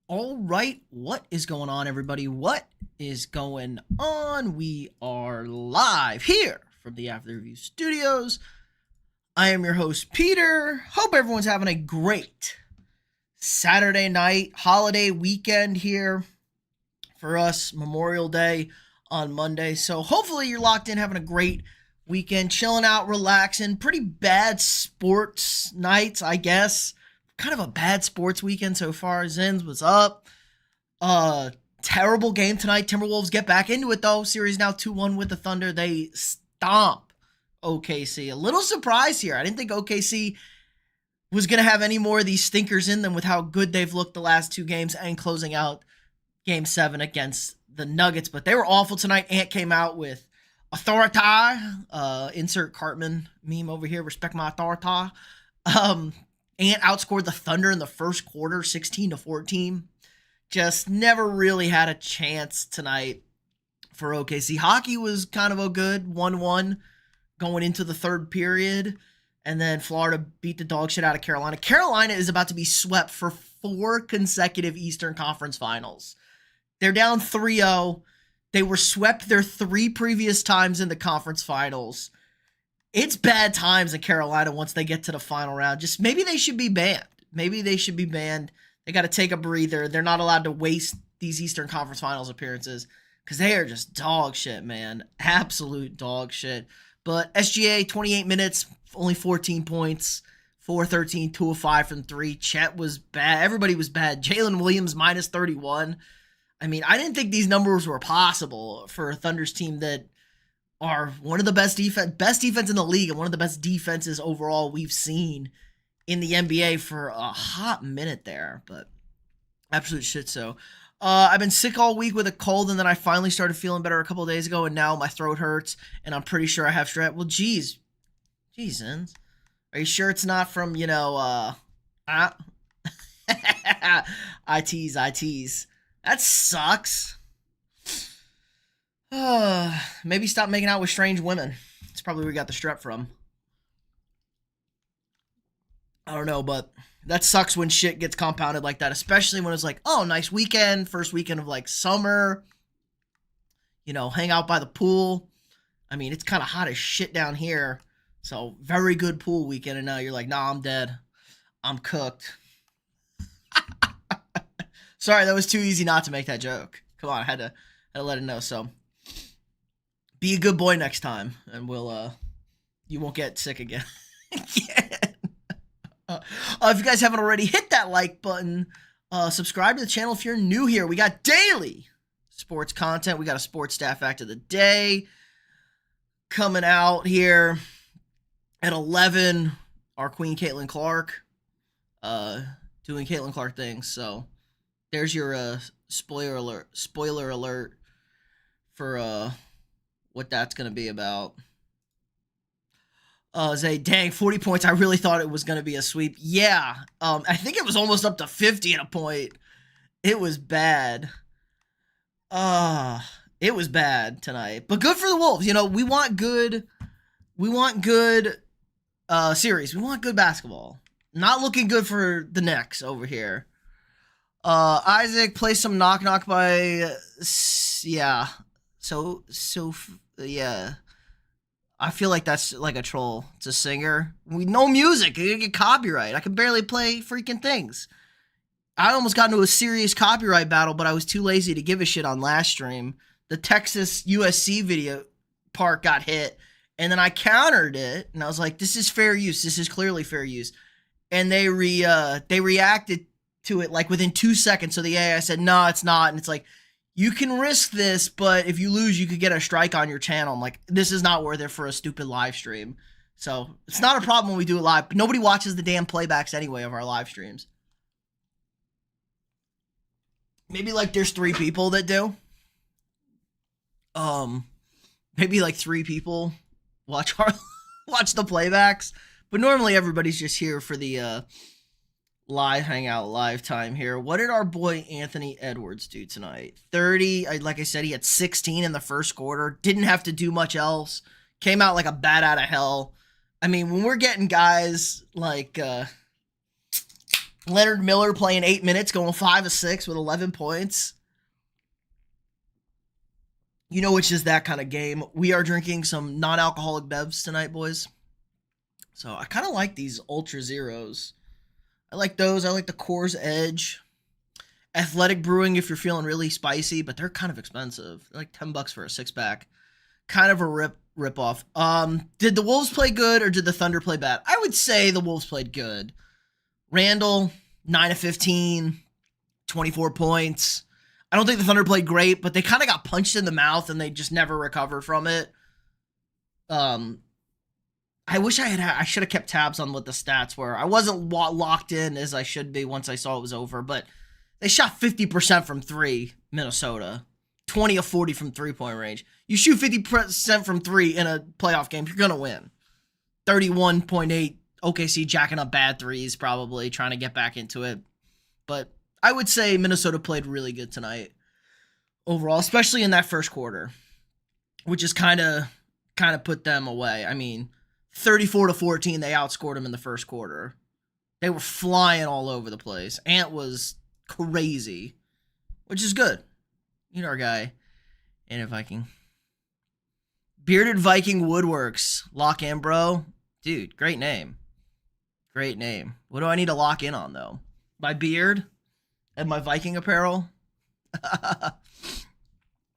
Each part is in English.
All right, what is going on, everybody? What is going on? We are live here from the After Review Studios. I am your host, Peter. Hope everyone's having a great Saturday night, holiday weekend here for us, Memorial Day on Monday. So hopefully you're locked in, having a great weekend, chilling out, relaxing. Pretty bad sports nights, I guess. Kind of a bad sports weekend so far. Zins was up. Terrible game tonight. Timberwolves get back into it though. Series now 2-1 with the Thunder. They stomp OKC. A little surprise here. I didn't think OKC was going to have any more of these stinkers in them with how good they've looked the last two games and closing out game 7 against the Nuggets. But they were awful tonight. Ant came out with authority. Insert Cartman meme over here. Respect my authority. Ant outscored the Thunder in the first quarter, 16-14. Just never really had a chance tonight for OKC. Hockey was kind of a good 1-1 going into the third period. And then Florida beat the dog shit out of Carolina. Carolina is about to be swept for 4 consecutive Eastern Conference Finals. They're down 3-0. They were swept their 3 previous times in the conference finals. It's bad times in Carolina once they get to the final round. Just maybe they should be banned. Maybe they should be banned. They got to take a breather. They're not allowed to waste these Eastern Conference Finals appearances because they are just dog shit, man. Absolute dog shit. But SGA, 28 minutes, only 14 points, 4-13, 2 of 5 from 3. Chet was bad. Everybody was bad. Jalen Williams, minus 31. I mean, I didn't think these numbers were possible for a Thunder's team that are one of the best defense in the league and one of the best defenses overall we've seen in the NBA for a hot minute there, but absolute shit. So I've been sick all week with a cold, and then I finally started feeling better a couple of days ago, and now my throat hurts, and I'm pretty sure I have strep. Well, geez, Zins. Are you sure it's not from, I tease. That sucks. Maybe stop making out with strange women. It's probably where we got the strep from. I don't know, but that sucks when shit gets compounded like that, especially when it's like, oh, nice weekend, first weekend of like summer, hang out by the pool. I mean, it's kind of hot as shit down here, so very good pool weekend, and now you're like, nah, I'm dead. I'm cooked. Sorry, that was too easy not to make that joke. Come on, I had to let it know, so be a good boy next time, and you won't get sick again. If you guys haven't already, hit that like button. Subscribe to the channel if you're new here. We got daily sports content. We got a sports staff fact of the day coming out here at 11. Our queen, Caitlin Clark, doing Caitlin Clark things. So there's your spoiler alert for what that's going to be about. Zay, dang, 40 points. I really thought it was going to be a sweep. Yeah, I think it was almost up to 50 at a point. It was bad. It was bad tonight. But good for the Wolves. We want good series. We want good basketball. Not looking good for the Knicks over here. Isaac plays some knock knock by, yeah. So, yeah. I feel like that's like a troll. It's a singer. No music. You're gonna get copyright. I can barely play freaking things. I almost got into a serious copyright battle, but I was too lazy to give a shit on last stream. The Texas USC video part got hit, and then I countered it, and I was like, this is fair use. This is clearly fair use. And they reacted to it like within 2 seconds. So the AI said, no, it's not. And it's like, you can risk this, but if you lose, you could get a strike on your channel. I'm like, this is not worth it for a stupid live stream. So it's not a problem when we do it live, but nobody watches the damn playbacks anyway of our live streams. Maybe like there's 3 people that do. Maybe like 3 people watch the playbacks, but normally everybody's just here for the live hangout, live time here. What did our boy Anthony Edwards do tonight? 30. Like I said, he had 16 in the first quarter. Didn't have to do much else. Came out like a bat out of hell. I mean, when we're getting guys like Leonard Miller playing 8 minutes, going 5 of 6 with 11 points. You know, it's just that kind of game. We are drinking some non-alcoholic bevs tonight, boys. So I kind of like these Ultra Zeros. I like those. I like the Coors Edge. Athletic Brewing if you're feeling really spicy, but they're kind of expensive. They're like $10 for a 6-pack. Kind of a rip off. Did the Wolves play good or did the Thunder play bad? I would say the Wolves played good. Randall, 9 of 15, 24 points. I don't think the Thunder played great, but they kind of got punched in the mouth and they just never recovered from it. I wish I should have kept tabs on what the stats were. I wasn't locked in as I should be once I saw it was over, but they shot 50% from 3, Minnesota. 20 of 40 from 3-point range. You shoot 50% from 3 in a playoff game, you're going to win. 31.8, OKC jacking up bad threes, probably trying to get back into it. But I would say Minnesota played really good tonight overall, especially in that first quarter, which is kind of put them away. I mean, 34-14, they outscored them in the first quarter. They were flying all over the place. Ant was crazy, which is good. You know our guy, and a Viking. Bearded Viking Woodworks. Lock in, bro. Dude, great name. Great name. What do I need to lock in on, though? My beard and my Viking apparel?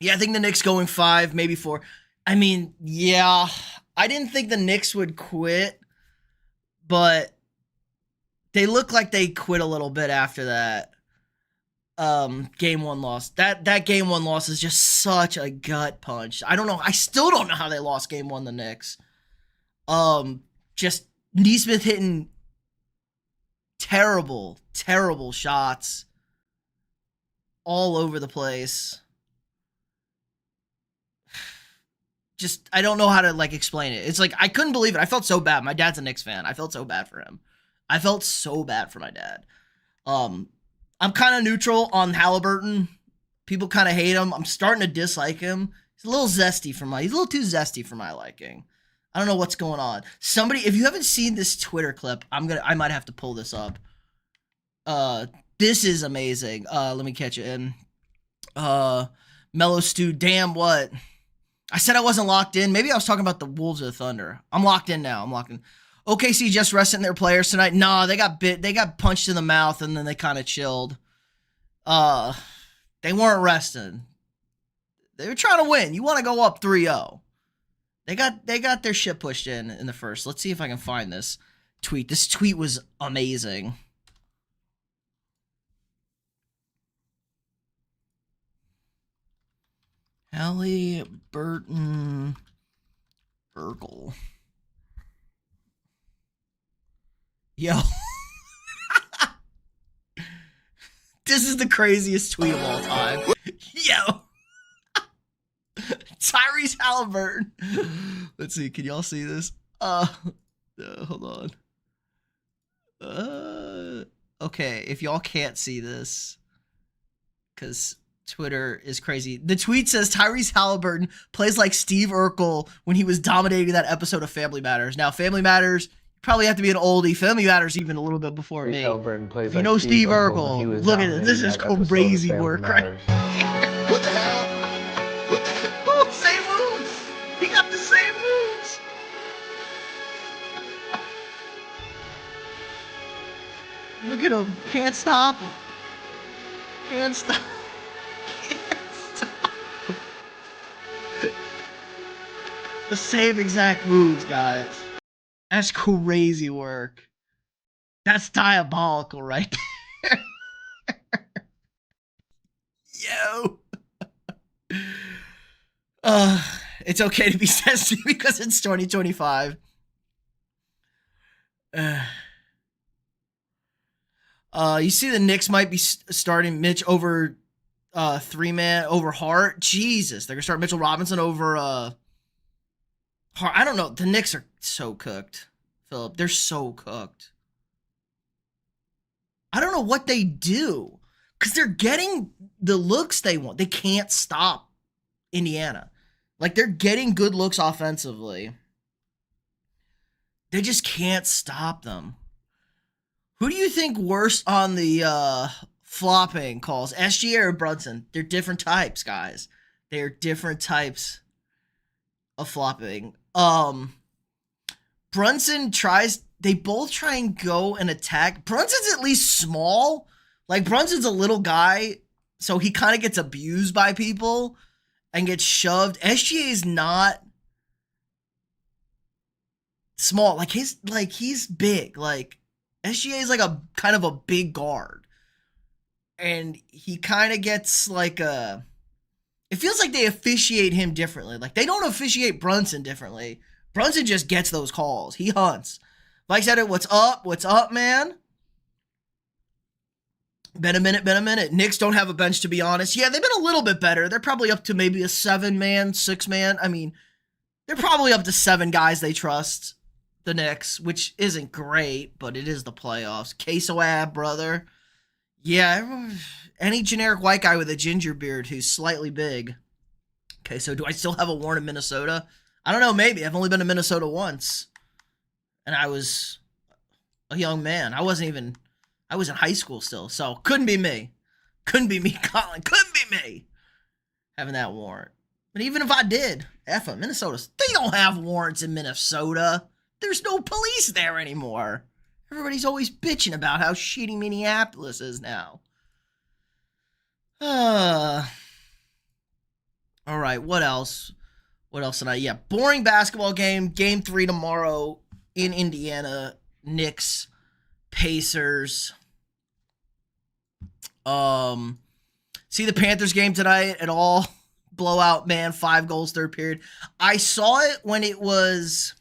Yeah, I think the Knicks going 5, maybe 4. I mean, yeah, I didn't think the Knicks would quit, but they look like they quit a little bit after that. Game 1 loss. That game 1 loss is just such a gut punch. I don't know. I still don't know how they lost game 1, the Knicks. Just Nesmith hitting terrible shots all over the place. Just, I don't know how to, explain it. It's like, I couldn't believe it. I felt so bad. My dad's a Knicks fan. I felt so bad for him. I felt so bad for my dad. I'm kind of neutral on Halliburton. People kind of hate him. I'm starting to dislike him. He's a little too zesty for my liking. I don't know what's going on. Somebody, if you haven't seen this Twitter clip, I might have to pull this up. This is amazing. Let me catch it in. Mellow Stew, damn what? I said I wasn't locked in. Maybe I was talking about the Wolves or the Thunder. I'm locked in now. I'm locked in. OKC just resting their players tonight. Nah, they got punched in the mouth and then they kind of chilled. They weren't resting. They were trying to win. You want to go up 3-0. They got their shit pushed in the first. Let's see if I can find this tweet. This tweet was amazing. Halliburton Burgle. Yo. This is the craziest tweet of all time. Yo. Tyrese Halliburton. Let's see. Can y'all see this? Hold on. Okay. If y'all can't see this, because Twitter is crazy. The tweet says Tyrese Halliburton plays like Steve Urkel when he was dominating that episode of Family Matters. Now, Family Matters, you probably have to be an oldie. Family Matters even a little bit before me. If you know Steve Urkel, look at this. This is crazy work, right? What the hell? Oh, same moves. He got the same moves. Look at him. Can't stop. Can't stop. The same exact moves, guys. That's crazy work. That's diabolical right there. Yo. It's okay to be sensitive because it's 2025. You see the Knicks might be starting Mitch over 3-man over Hart. Jesus, they're gonna start Mitchell Robinson over Hart. I don't know. The Knicks are so cooked, Philip. They're so cooked. I don't know what they do because they're getting the looks they want. They can't stop Indiana. They're getting good looks offensively. They just can't stop them. Who do you think worse on the flopping calls, SGA or Brunson? They're different types, guys. They're different types of flopping. Brunson tries, they both try and go and attack. Brunson's at least small. Like, Brunson's a little guy, so he kind of gets abused by people and gets shoved. SGA is not small. He's big. Like, SGA is like a kind of a big guard. And he kind of gets it feels like they officiate him differently. Like, they don't officiate Brunson differently. Brunson just gets those calls. He hunts. Mike said it, what's up? What's up, man? Been a minute. Knicks don't have a bench, to be honest. Yeah, they've been a little bit better. They're probably up to maybe a 7-man, 6-man. I mean, they're probably up to 7 guys they trust, the Knicks, which isn't great, but it is the playoffs. Queso ab, brother. Yeah, any generic white guy with a ginger beard who's slightly big. Okay, so do I still have a warrant in Minnesota? I don't know, maybe. I've only been to Minnesota once. And I was a young man. I was in high school still, so couldn't be me. Couldn't be me, Colin. Couldn't be me having that warrant. But even if I did, Minnesota, they don't have warrants in Minnesota. There's no police there anymore. Everybody's always bitching about how shitty Minneapolis is now. All right, what else? What else tonight? Yeah, boring basketball game. Game 3 tomorrow in Indiana. Knicks, Pacers. See the Panthers game tonight at all? Blowout, man. 5 goals, third period. I saw it when it was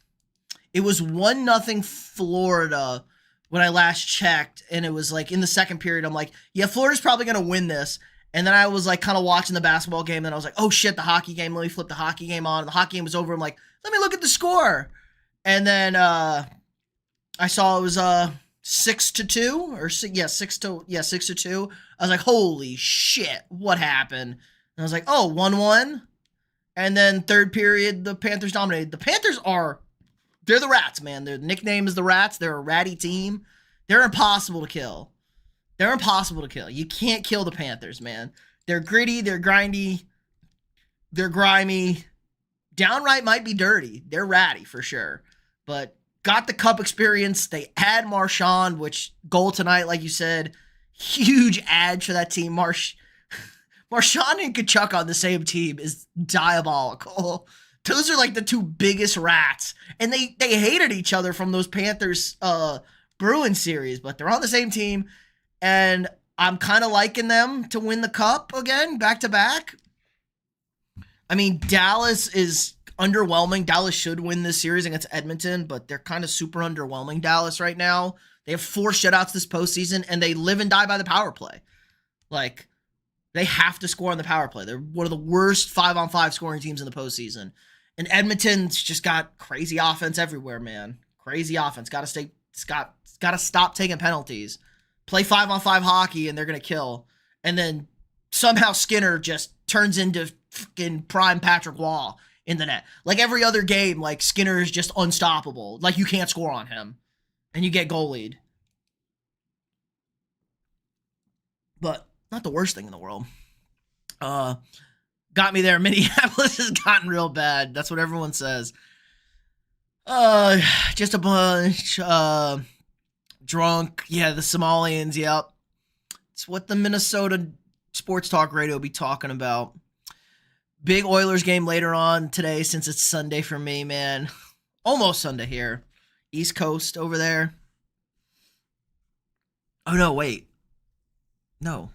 1-0 Florida when I last checked, and it was like in the second period. I'm like, yeah, Florida's probably gonna win this. And then I was like kind of watching the basketball game, and I was like, oh shit, the hockey game. Let me flip the hockey game on. And the hockey game was over. I'm like, let me look at the score. And then I saw it was 6-2 or 6-2. I was like, holy shit, what happened? And I was like, oh, 1-1. And then third period, the Panthers dominated. The Panthers they're the Rats, man. Their nickname is the Rats. They're a ratty team. They're impossible to kill. They're impossible to kill. You can't kill the Panthers, man. They're gritty. They're grindy. They're grimy. Downright might be dirty. They're ratty for sure. But got the cup experience. They add Marchand, which goal tonight, like you said, huge add for that team. Marchand and Kachuk on the same team is diabolical. Those are like the 2 biggest rats. And they hated each other from those Panthers Bruins series, but they're on the same team. And I'm kind of liking them to win the cup again, back to back. I mean, Dallas is underwhelming. Dallas should win this series against Edmonton, but they're kind of super underwhelming, Dallas, right now. They have 4 shutouts this postseason, and they live and die by the power play. Like, they have to score on the power play. They're one of the worst 5-on-5 scoring teams in the postseason. And Edmonton's just got crazy offense everywhere, man. Crazy offense. Got to stop taking penalties. Play 5-on-5 hockey, and they're going to kill. And then somehow Skinner just turns into fucking prime Patrick Wall in the net. Like every other game, like Skinner is just unstoppable. Like you can't score on him. And you get goal lead. But not the worst thing in the world. Got me there. Minneapolis has gotten real bad. That's what everyone says. Just a bunch. Drunk. Yeah, the Somalians. Yep. It's what the Minnesota Sports Talk Radio will be talking about. Big Oilers game later on today since it's Sunday for me, man. Almost Sunday here. East Coast over there. Oh, no, wait. No.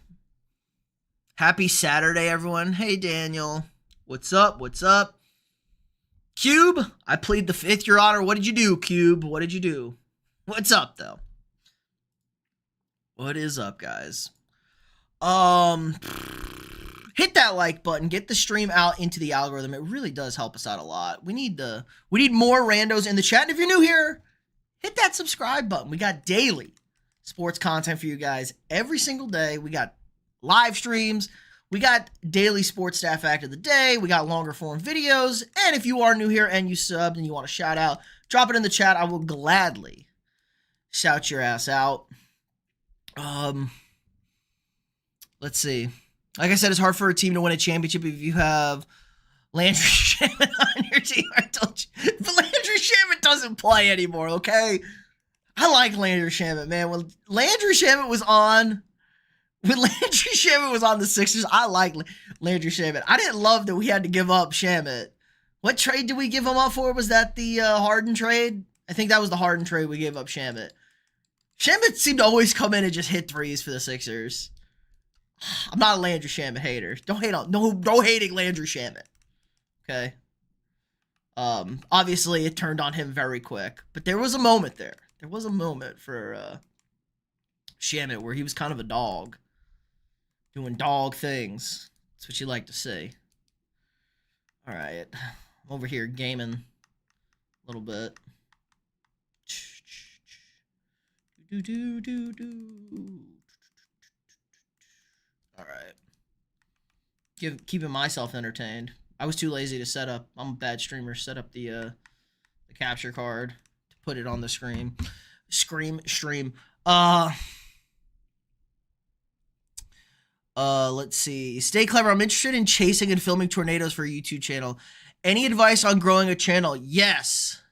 Happy Saturday, everyone. Hey, Daniel. What's up? What's up? Cube, I plead the 5th, Your Honor. What did you do, Cube? What did you do? What's up, though? What is up, guys? Hit that like button. Get the stream out into the algorithm. It really does help us out a lot. We need more randos in the chat. And if you're new here, hit that subscribe button. We got daily sports content for you guys every single day. We got live streams. We got daily sports staff fact of the day. We got longer form videos. And if you are new here and you subbed and you want a shout out, drop it in the chat. I will gladly shout your ass out. Um, let's see. Like I said, it's hard for a team to win a championship if you have Landry Shamet on your team. I told you. But Landry Shamet doesn't play anymore, okay? I like Landry Shamet, man. When Landry Shamet was on the Sixers, I like Landry Shamet. I didn't love that we had to give up Shamet. What trade did we give him up for? Was that the Harden trade? I think that was the Harden trade we gave up Shamet. Shamet seemed to always come in and just hit threes for the Sixers. I'm not a Landry Shamet hater. Don't hating Landry Shamet. Okay. Obviously it turned on him very quick, but there was a moment there. There was a moment for Sherman where he was kind of a dog, doing dog things. That's what you like to see. All right, I'm over here gaming a little bit. All right, keeping myself entertained. I was too lazy to set up. I'm a bad streamer. Set up the capture card to put it on the stream. Stream. Let's see. Stay clever. I'm interested in chasing and filming tornadoes for a YouTube channel. Any advice on growing a channel? Yes.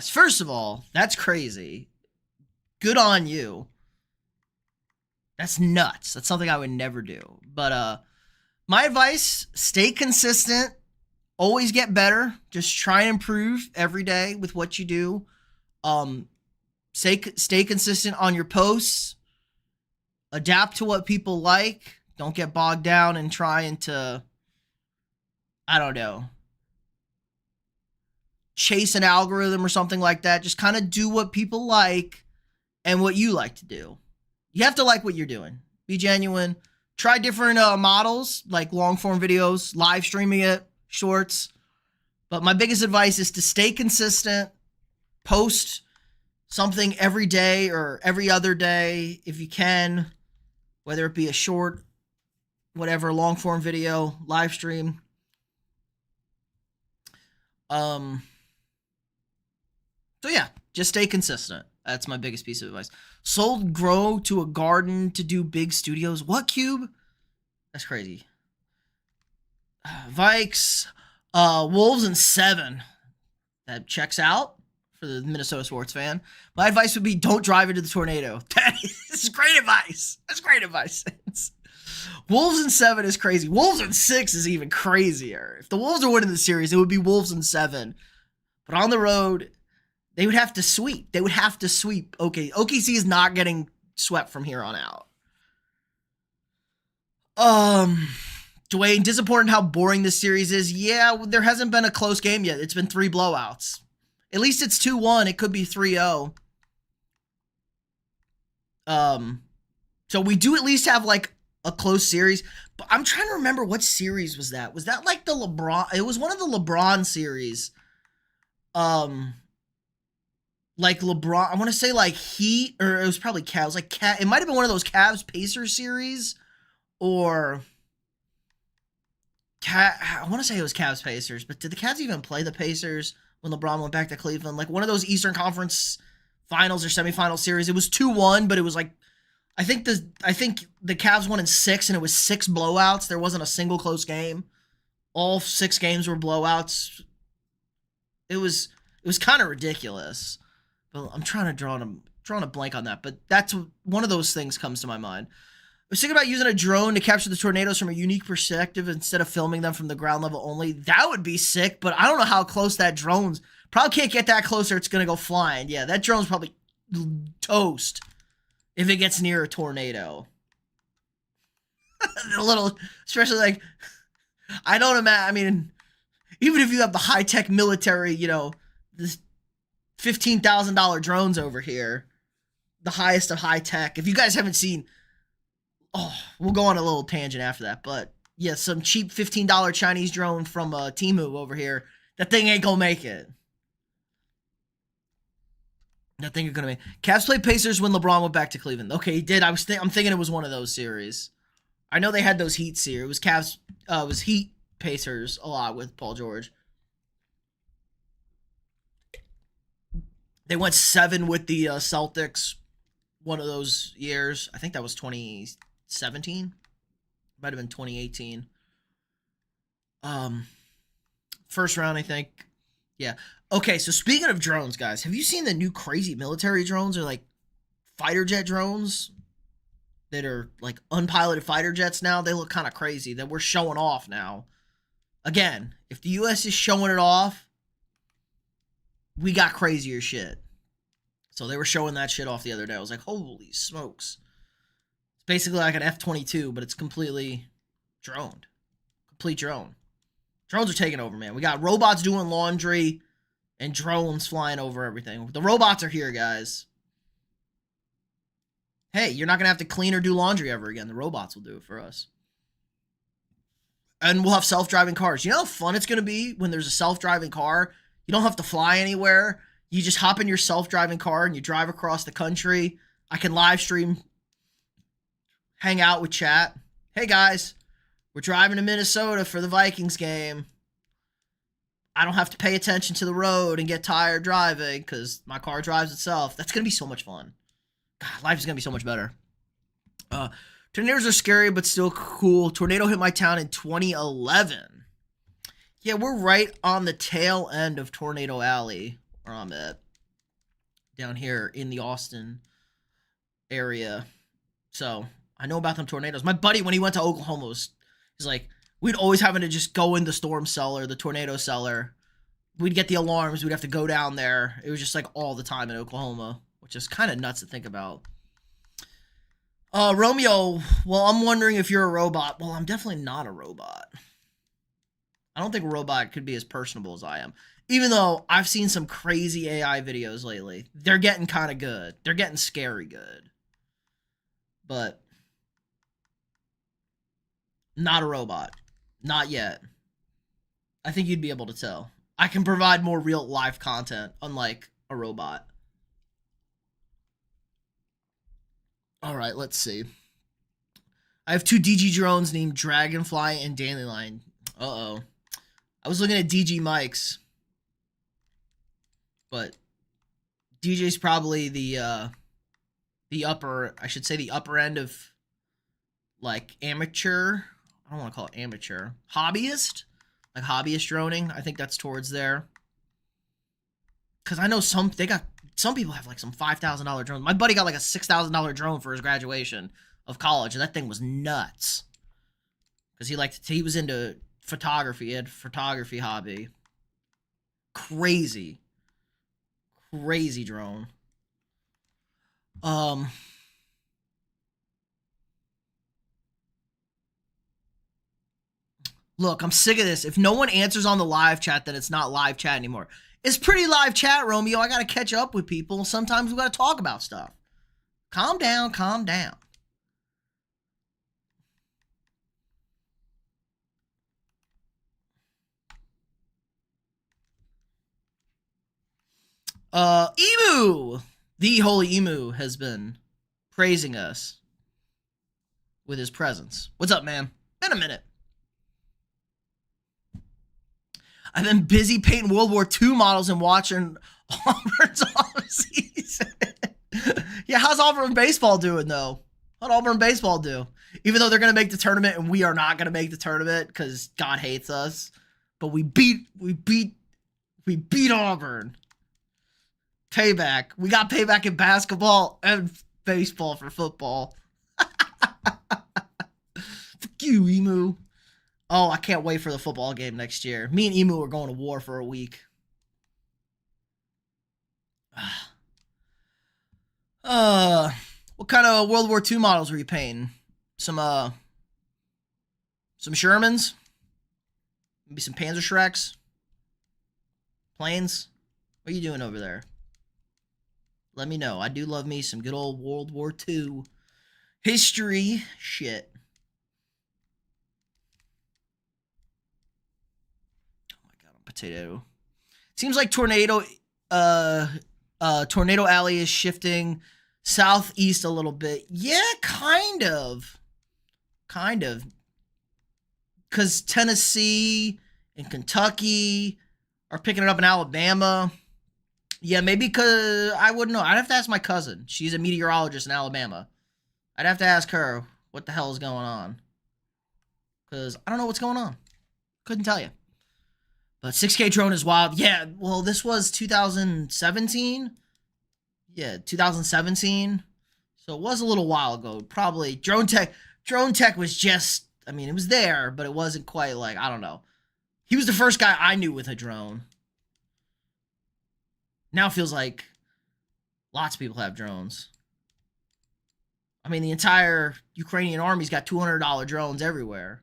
First of all, that's crazy. Good on you. That's nuts. That's something I would never do. But my advice, stay consistent. Always get better. Just try and improve every day with what you do. Stay consistent on your posts. Adapt to what people like. Don't get bogged down in trying to, I don't know, chase an algorithm or something like that. Just kind of do what people like and what you like to do. You have to like what you're doing. Be genuine. Try different models, like long form videos, live streaming it, shorts. But my biggest advice is to stay consistent. Post something every day or every other day if you can, whether it be a short, whatever, long form video, live stream. So yeah, just stay consistent. That's my biggest piece of advice. Sold grow to a garden to do big studios. What, Cube? That's crazy. Vikes, Wolves in 7. That checks out for the Minnesota sports fan. My advice would be don't drive into the tornado. That is great advice. That's great advice. Wolves in 7 is crazy. Wolves in 6 is even crazier. If the Wolves are winning the series, it would be Wolves in 7. But on the road, they would have to sweep. They would have to sweep. Okay, OKC is not getting swept from here on out. Dwayne, disappointed how boring this series is. Yeah, there hasn't been a close game yet. It's been 3 blowouts. At least it's 2-1. It could be 3-0. So we do at least have like a close series. But I'm trying to remember what series was that. Was that like the LeBron? It was one of the LeBron series. Like LeBron, I want to say like Heat, or it was probably Cavs. Like it might have been one of those Cavs Pacers series, or I want to say it was Cavs Pacers. But did the Cavs even play the Pacers when LeBron went back to Cleveland? Like one of those Eastern Conference Finals or semifinal series. It was 2-1, but it was like I think the Cavs won in 6, and it was 6 blowouts. There wasn't a single close game. All 6 games were blowouts. It was kind of ridiculous. But I'm trying to draw a blank on that. But that's one of those things comes to my mind. I was thinking about using a drone to capture the tornadoes from a unique perspective instead of filming them from the ground level only. That would be sick, but I don't know how close that drone's. Probably can't get that close or it's going to go flying. Yeah, that drone's probably toast if it gets near a tornado. A little, especially like, I don't imagine, I mean, even if you have the high-tech military, you know, this $15,000 drones over here, the highest of high-tech. If you guys haven't seen, we'll go on a little tangent after that, but yeah, some cheap $15 Chinese drone from Temu over here. That thing ain't gonna make it. That thing ain't gonna make it. Cavs played Pacers when LeBron went back to Cleveland. Okay, he did. I'm thinking it was one of those series. I know they had those Heat series. It was Cavs. It was Heat Pacers a lot with Paul George. They went 7 with the Celtics. one of those years. I think that was 2017. Might have been 2018. First round, I think. Yeah. Okay, so speaking of drones, guys, have you seen the new crazy military drones or like fighter jet drones that are like unpiloted fighter jets now? They look kind of crazy that we're showing off now. Again, if the US is showing it off, we got crazier shit. So they were showing that shit off the other day. I was like, holy smokes. It's basically like an F-22, but it's completely droned. Complete drone. Drones are taking over, man. We got robots doing laundry and drones flying over everything. The robots are here, guys. Hey, you're not going to have to clean or do laundry ever again. The robots will do it for us. And we'll have self-driving cars. You know how fun it's going to be when there's a self-driving car? You don't have to fly anywhere. You just hop in your self-driving car and you drive across the country. I can live stream, hang out with chat. Hey, guys, we're driving to Minnesota for the Vikings game. I don't have to pay attention to the road and get tired driving because my car drives itself. That's going to be so much fun. God, life is going to be so much better. Tornadoes are scary, but still cool. Tornado hit my town in 2011. Yeah, we're right on the tail end of Tornado Alley, where I'm at. Down here in the Austin area. So, I know about them tornadoes. My buddy, when he went to Oklahoma, he's like, we'd always having to just go in the storm cellar, the tornado cellar. We'd get the alarms. We'd have to go down there. It was just like all the time in Oklahoma, which is kind of nuts to think about. Romeo, well, I'm wondering if you're a robot. Well, I'm definitely not a robot. I don't think a robot could be as personable as I am. Even though I've seen some crazy AI videos lately. They're getting kind of good. They're getting scary good. But not a robot. Not yet. I think you'd be able to tell. I can provide more real life content, unlike a robot. All right, let's see. I have two DG drones named Dragonfly and Dandelion. Uh-oh. I was looking at DG mics. But DJ's probably the upper, I should say the upper end of like amateur. I don't want to call it amateur. Hobbyist? Like hobbyist droning. I think that's towards there. Cause I know some people have like some $5,000 drones. My buddy got like a $6,000 drone for his graduation of college, and that thing was nuts. Cause he was into photography. He had photography hobby. Crazy drone. Look, I'm sick of this. If no one answers on the live chat, then it's not live chat anymore. It's pretty live chat, Romeo. I gotta catch up with people. Sometimes we gotta talk about stuff. Calm down, calm down. Emu! The Holy Emu has been praising us with his presence. What's up, man? Been a minute. I've been busy painting World War II models and watching Auburn's off-season. Yeah, how's Auburn baseball doing, though? How'd Auburn baseball do? Even though they're going to make the tournament and we are not going to make the tournament because God hates us. But we beat Auburn. Payback. We got payback in basketball and baseball for football. Fuck you, Emu. Oh, I can't wait for the football game next year. Me and Emu are going to war for a week. What kind of World War II models were you painting? Some Shermans? Maybe some Panzer Shreks? Planes? What are you doing over there? Let me know. I do love me some good old World War II history shit. Potato. Seems like Tornado Alley is shifting southeast a little bit. Yeah, kind of. Because Tennessee and Kentucky are picking it up in Alabama. Yeah, maybe because I wouldn't know. I'd have to ask my cousin. She's a meteorologist in Alabama. I'd have to ask her what the hell is going on. Because I don't know what's going on. Couldn't tell you. But 6K drone is wild. Yeah, well, this was 2017. Yeah, 2017. So it was a little while ago. Probably drone tech was just, I mean, it was there, but it wasn't quite like, I don't know. He was the first guy I knew with a drone. Now it feels like lots of people have drones. I mean, the entire Ukrainian army's got $200 drones everywhere.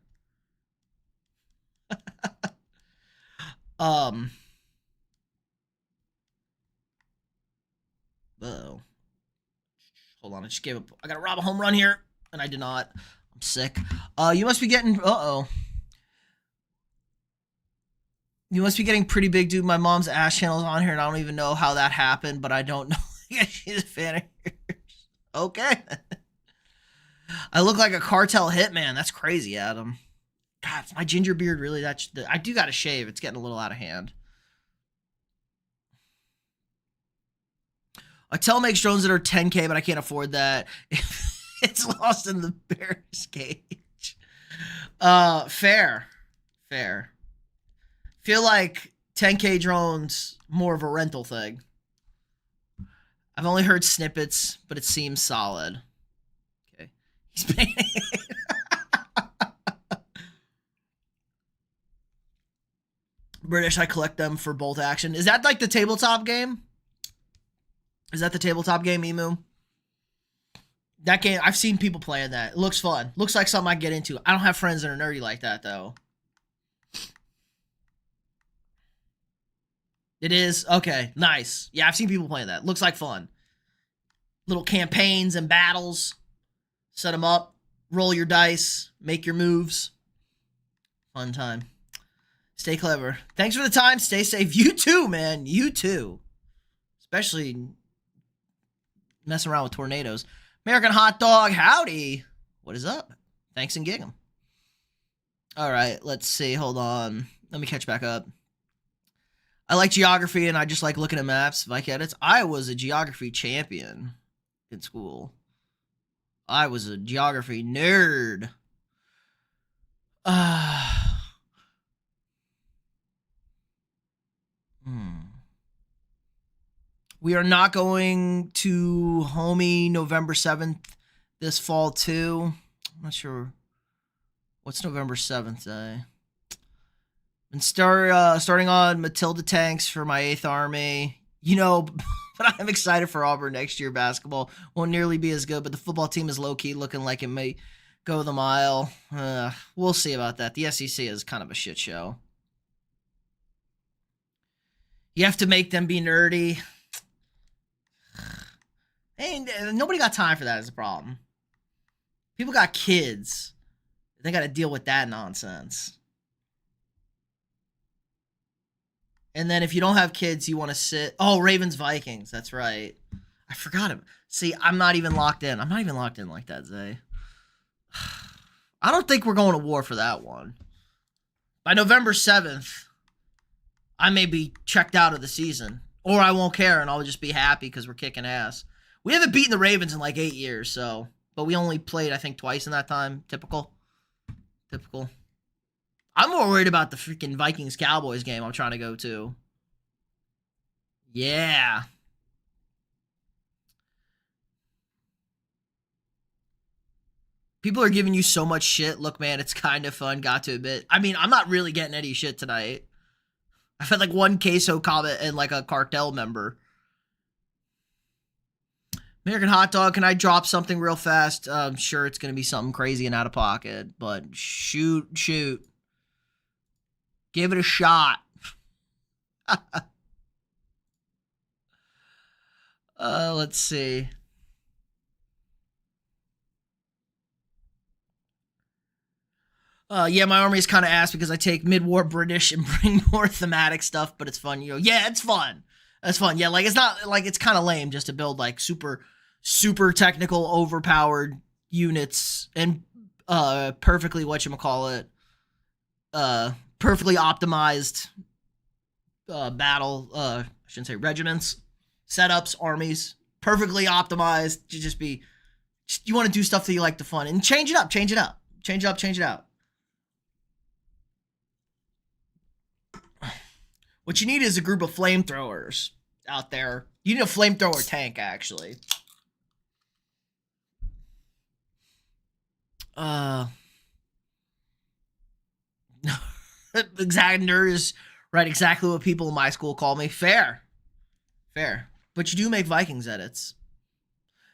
Uh-oh. Hold on, I just gave up. I gotta rob a home run here, and I did not. I'm sick. You must be getting. You must be getting pretty big, dude. My mom's ass channel's on here, and I don't even know how that happened, but I don't know. Yeah, she's a fan of yours. Okay. I look like a cartel hitman. That's crazy, Adam. God, is my ginger beard really that? I do gotta shave. It's getting a little out of hand. Attell makes drones that are 10K, but I can't afford that. It's lost in the bear's cage. Fair. Feel like 10K drones more of a rental thing. I've only heard snippets, but it seems solid. Okay. He's paying. British, I collect them for bolt action. Is that like the tabletop game? Is that the tabletop game, Emu? That game, I've seen people playing that. It looks fun. Looks like something I can get into. I don't have friends that are nerdy like that, though. It is? Okay, nice. Yeah, I've seen people playing that. Looks like fun. Little campaigns and battles. Set them up. Roll your dice. Make your moves. Fun time. Stay clever. Thanks for the time. Stay safe. You too, man. You too. Especially messing around with tornadoes. American Hot Dog, howdy. What is up? Thanks and gig 'em. All right, let's see. Hold on. Let me catch back up. I like geography, and I just like looking at maps. Like edits. I was a geography champion in school. I was a geography nerd. We are not going to Homie November 7th this fall, too. I'm not sure. What's November 7th day? And starting on Matilda tanks for my 8th Army. You know, but I'm excited for Auburn next year. Basketball won't nearly be as good, but the football team is low-key looking like it may go the mile. We'll see about that. The SEC is kind of a shit show. You have to make them be nerdy. And nobody got time for that is the problem. People got kids. They got to deal with that nonsense. And then if you don't have kids, you want to sit. Oh, Ravens Vikings. That's right. I forgot him. See, I'm not even locked in. I'm not even locked in like that, Zay. I don't think we're going to war for that one. By November 7th, I may be checked out of the season. Or I won't care and I'll just be happy because we're kicking ass. We haven't beaten the Ravens in like 8 years, so. But we only played, I think, twice in that time. Typical. I'm more worried about the freaking Vikings-Cowboys game I'm trying to go to. Yeah. People are giving you so much shit. Look, man, it's kind of fun. Got to admit. I mean, I'm not really getting any shit tonight. I've had like one queso comment and like a cartel member. American Hot Dog, can I drop something real fast? I'm sure it's going to be something crazy and out of pocket, but shoot. Give it a shot. Let's see. Yeah, my army is kind of ass because I take mid-war British and bring more thematic stuff, but it's fun. You know, yeah, it's fun. It's fun. Yeah, like it's not like it's kind of lame just to build like super technical, overpowered units and perfectly whatchamacallit, perfectly optimized battle. I shouldn't say regiments. setups, armies, perfectly optimized to just be, you want to do stuff that you like to fun and change it up, change it up, change it up, change it out. What you need is a group of flamethrowers out there. You need a flamethrower tank, actually. Exact nerds, right? Exactly what people in my school call me. Fair. But you do make Vikings edits.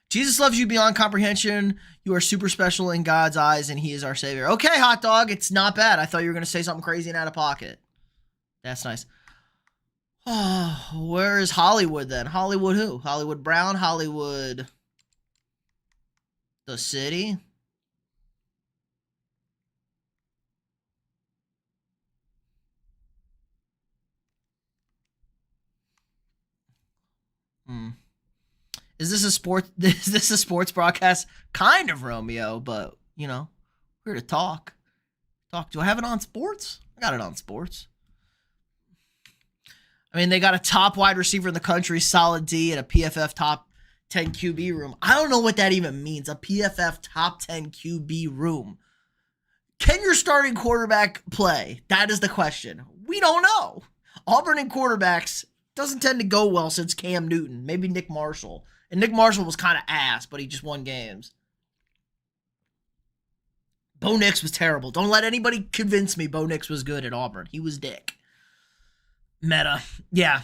Jesus loves you beyond comprehension. You are super special in God's eyes, and he is our savior. Okay, hot dog. It's not bad. I thought you were going to say something crazy and out of pocket. That's nice. Oh, where is Hollywood then? Hollywood who? Hollywood Brown? Hollywood the city? Is this a sports broadcast? Kind of, Romeo, but you know, we're here to talk. Do I have it on sports? I got it on sports. I mean, they got a top wide receiver in the country, solid D, and a PFF top 10 QB room. I don't know what that even means. A PFF top 10 QB room. Can your starting quarterback play? That is the question. We don't know. Auburn and quarterbacks doesn't tend to go well since Cam Newton. Maybe Nick Marshall. And Nick Marshall was kind of ass, but he just won games. Bo Nix was terrible. Don't let anybody convince me Bo Nix was good at Auburn. He was dick. Meta. Yeah.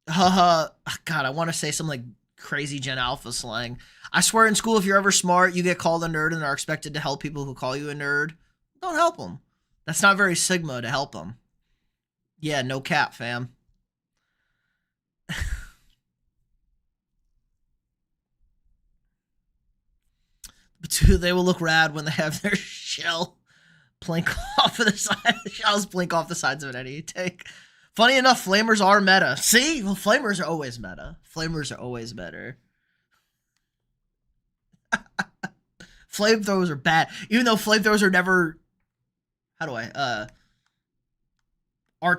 God, I want to say some like crazy Gen Alpha slang. I swear in school, if you're ever smart, you get called a nerd and are expected to help people who call you a nerd. Don't help them. That's not very Sigma to help them. Yeah, no cap, fam. But they will look rad when they have their shell blink off of the side. The shells blink off the sides of an any take. Funny enough, flamers are meta. See? Well, flamers are always meta. Flamers are always better. Flamethrowers are bad. Even though flamethrowers are never... How do I... are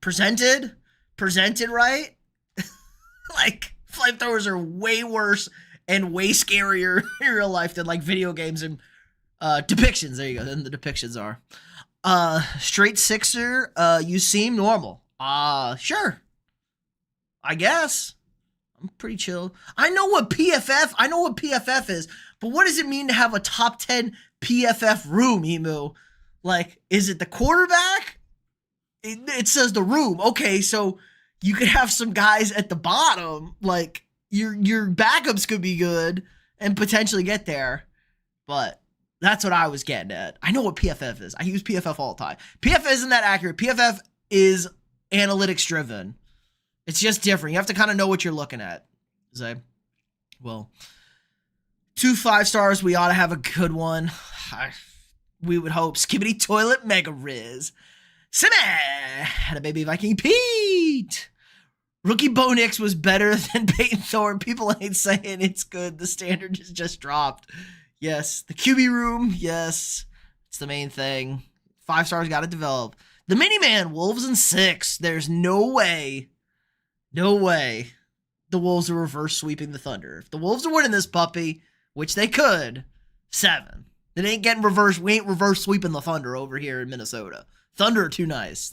presented right? Like, flamethrowers are way worse and way scarier in real life than, like, video games and depictions. There you go. Then the depictions are. Straight Sixer, you seem normal. Sure. I guess. I'm pretty chill. I know what PFF is, but what does it mean to have a top 10 PFF room, Emu? Like, is it the quarterback? It says the room. Okay, so you could have some guys at the bottom. Like, your backups could be good and potentially get there. But that's what I was getting at. I know what PFF is. I use PFF all the time. PFF isn't that accurate. PFF is analytics driven. It's just different. You have to kind of know what you're looking at. Well, 2 5-stars. We ought to have a good one. We would hope. Skibbity Toilet Mega Riz. Simmy had a baby Viking Pete. Rookie Bo Nix was better than Peyton Thorne. People ain't saying it's good. The standard is just dropped. Yes. The QB room. Yes. It's the main thing. 5 stars got to develop. The Mini-Man, Wolves in 6. There's no way the Wolves are reverse sweeping the Thunder. If the Wolves are winning this puppy, which they could, 7. It ain't getting reverse. We ain't reverse sweeping the Thunder over here in Minnesota. Thunder are too nice.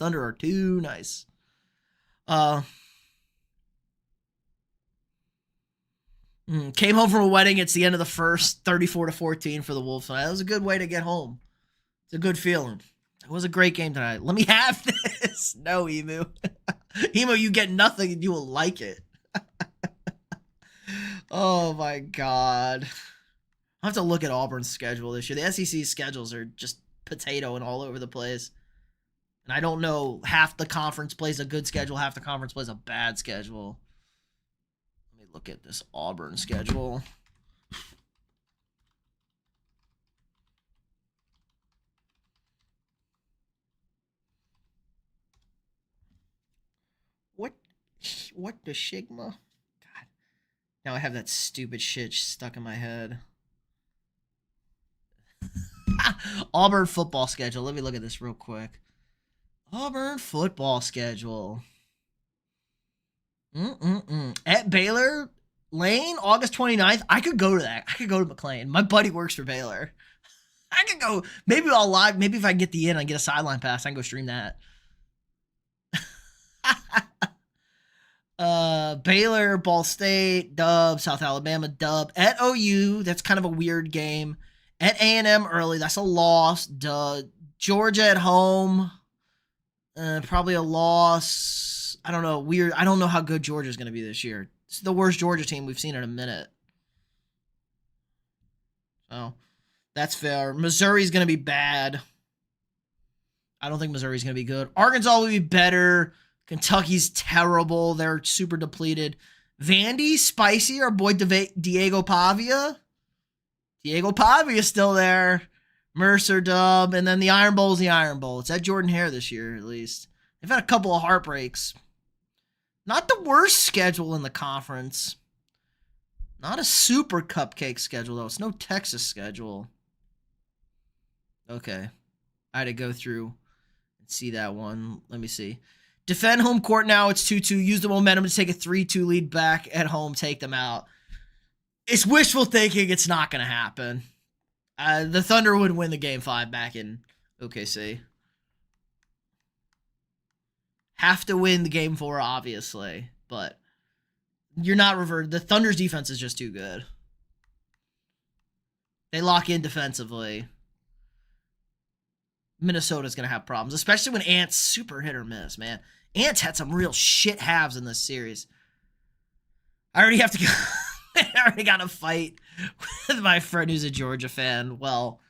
Came home from a wedding. It's the end of the first, 34-14 for the Wolves tonight. That was a good way to get home. It's a good feeling. It was a great game tonight. Let me have this. No, Emu. Emu, you get nothing and you will like it. Oh, my God. I'll have to look at Auburn's schedule this year. The SEC schedules are just potato and all over the place. And I don't know, half the conference plays a good schedule, half the conference plays a bad schedule. Let me look at this Auburn schedule. What the Sigma? God. Now I have that stupid shit stuck in my head. Auburn football schedule. Let me look at this real quick. Auburn football schedule. At Baylor, Lane, August 29th. I could go to that. I could go to McLean. My buddy works for Baylor. I could go. Maybe I'll live. Maybe if I get the in, I get a sideline pass. I can go stream that. Baylor, Ball State, dub. South Alabama, dub. At OU, that's kind of a weird game. At A&M early, that's a loss. Duh. Georgia at home, probably a loss. I don't know. Weird. I don't know how good Georgia's going to be this year. It's the worst Georgia team we've seen in a minute. So that's fair. Missouri's going to be bad. I don't think Missouri's going to be good. Arkansas will be better. Kentucky's terrible. They're super depleted. Vandy, spicy. Our boy Diego Pavia. Diego Pavia's still there. Mercer, dub. And then the Iron Bowl's the Iron Bowl. It's at Jordan Hare this year, at least. They've had a couple of heartbreaks. Not the worst schedule in the conference. Not a super cupcake schedule, though. It's no Texas schedule. Okay. I had to go through and see that one. Let me see. Defend home court now. It's 2-2. Use the momentum to take a 3-2 lead back at home. Take them out. It's wishful thinking. It's not going to happen. The Thunder would win the Game 5 back in OKC. Have to win the Game 4, obviously. But you're not reverted. The Thunder's defense is just too good. They lock in defensively. Minnesota's going to have problems, especially when Ant's super hit or miss, man. Ant's had some real shit halves in this series. I already have to go. I already got a fight with my friend who's a Georgia fan. Well,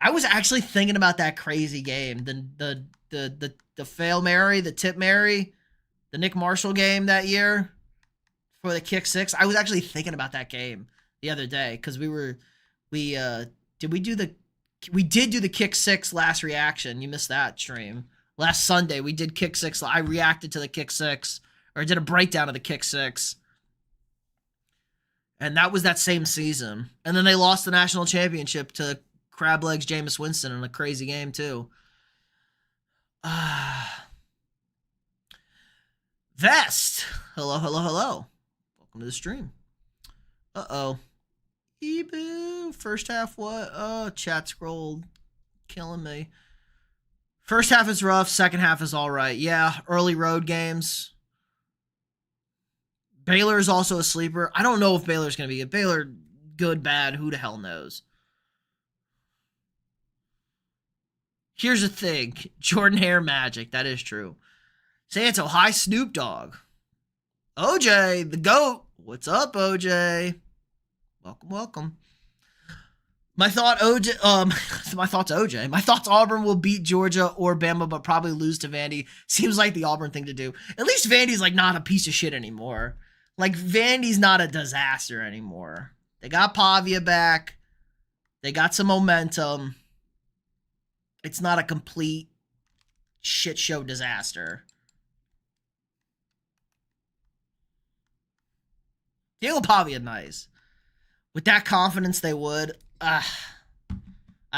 I was actually thinking about that crazy game. The fail Mary, the tip Mary, the Nick Marshall game that year for the kick six. I was actually thinking about that game the other day because we did do the kick six last reaction. You missed that stream. Last Sunday, we did kick six. I reacted to the kick six, or I did a breakdown of the kick six. And that was that same season. And then they lost the national championship to Crab Legs Jameis Winston in a crazy game, too. Vest. Hello, hello, hello. Welcome to the stream. Uh-oh. Eboo. First half, what? Oh, chat scrolled. Killing me. First half is rough. Second half is all right. Yeah, early road games. Baylor is also a sleeper. I don't know if Baylor's going to be good. Baylor, good, bad, who the hell knows? Here's the thing. Jordan Hare magic. That is true. Santo, hi, Snoop Dogg. OJ, the GOAT. What's up, OJ? Welcome, welcome. My thoughts OJ. My thoughts Auburn will beat Georgia or Bama, but probably lose to Vandy. Seems like the Auburn thing to do. At least Vandy's like not a piece of shit anymore. Like Vandy's not a disaster anymore. They got Pavia back. They got some momentum. It's not a complete shit show disaster. Diego Pavia, nice. With that confidence, they would. I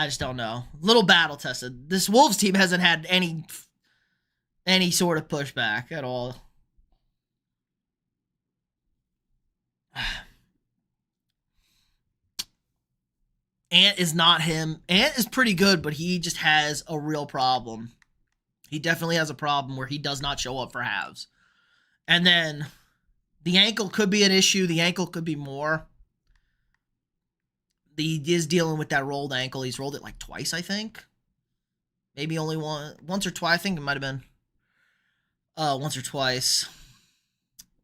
just don't know. Little battle tested. This Wolves team hasn't had any sort of pushback at all. Ant is not him. Ant is pretty good, but he just has a real problem. He definitely has a problem where he does not show up for halves. And then the ankle could be an issue. The ankle could be more. He is dealing with that rolled ankle. He's rolled it like twice, I think. Maybe only once or twice. I think it might have been once or twice.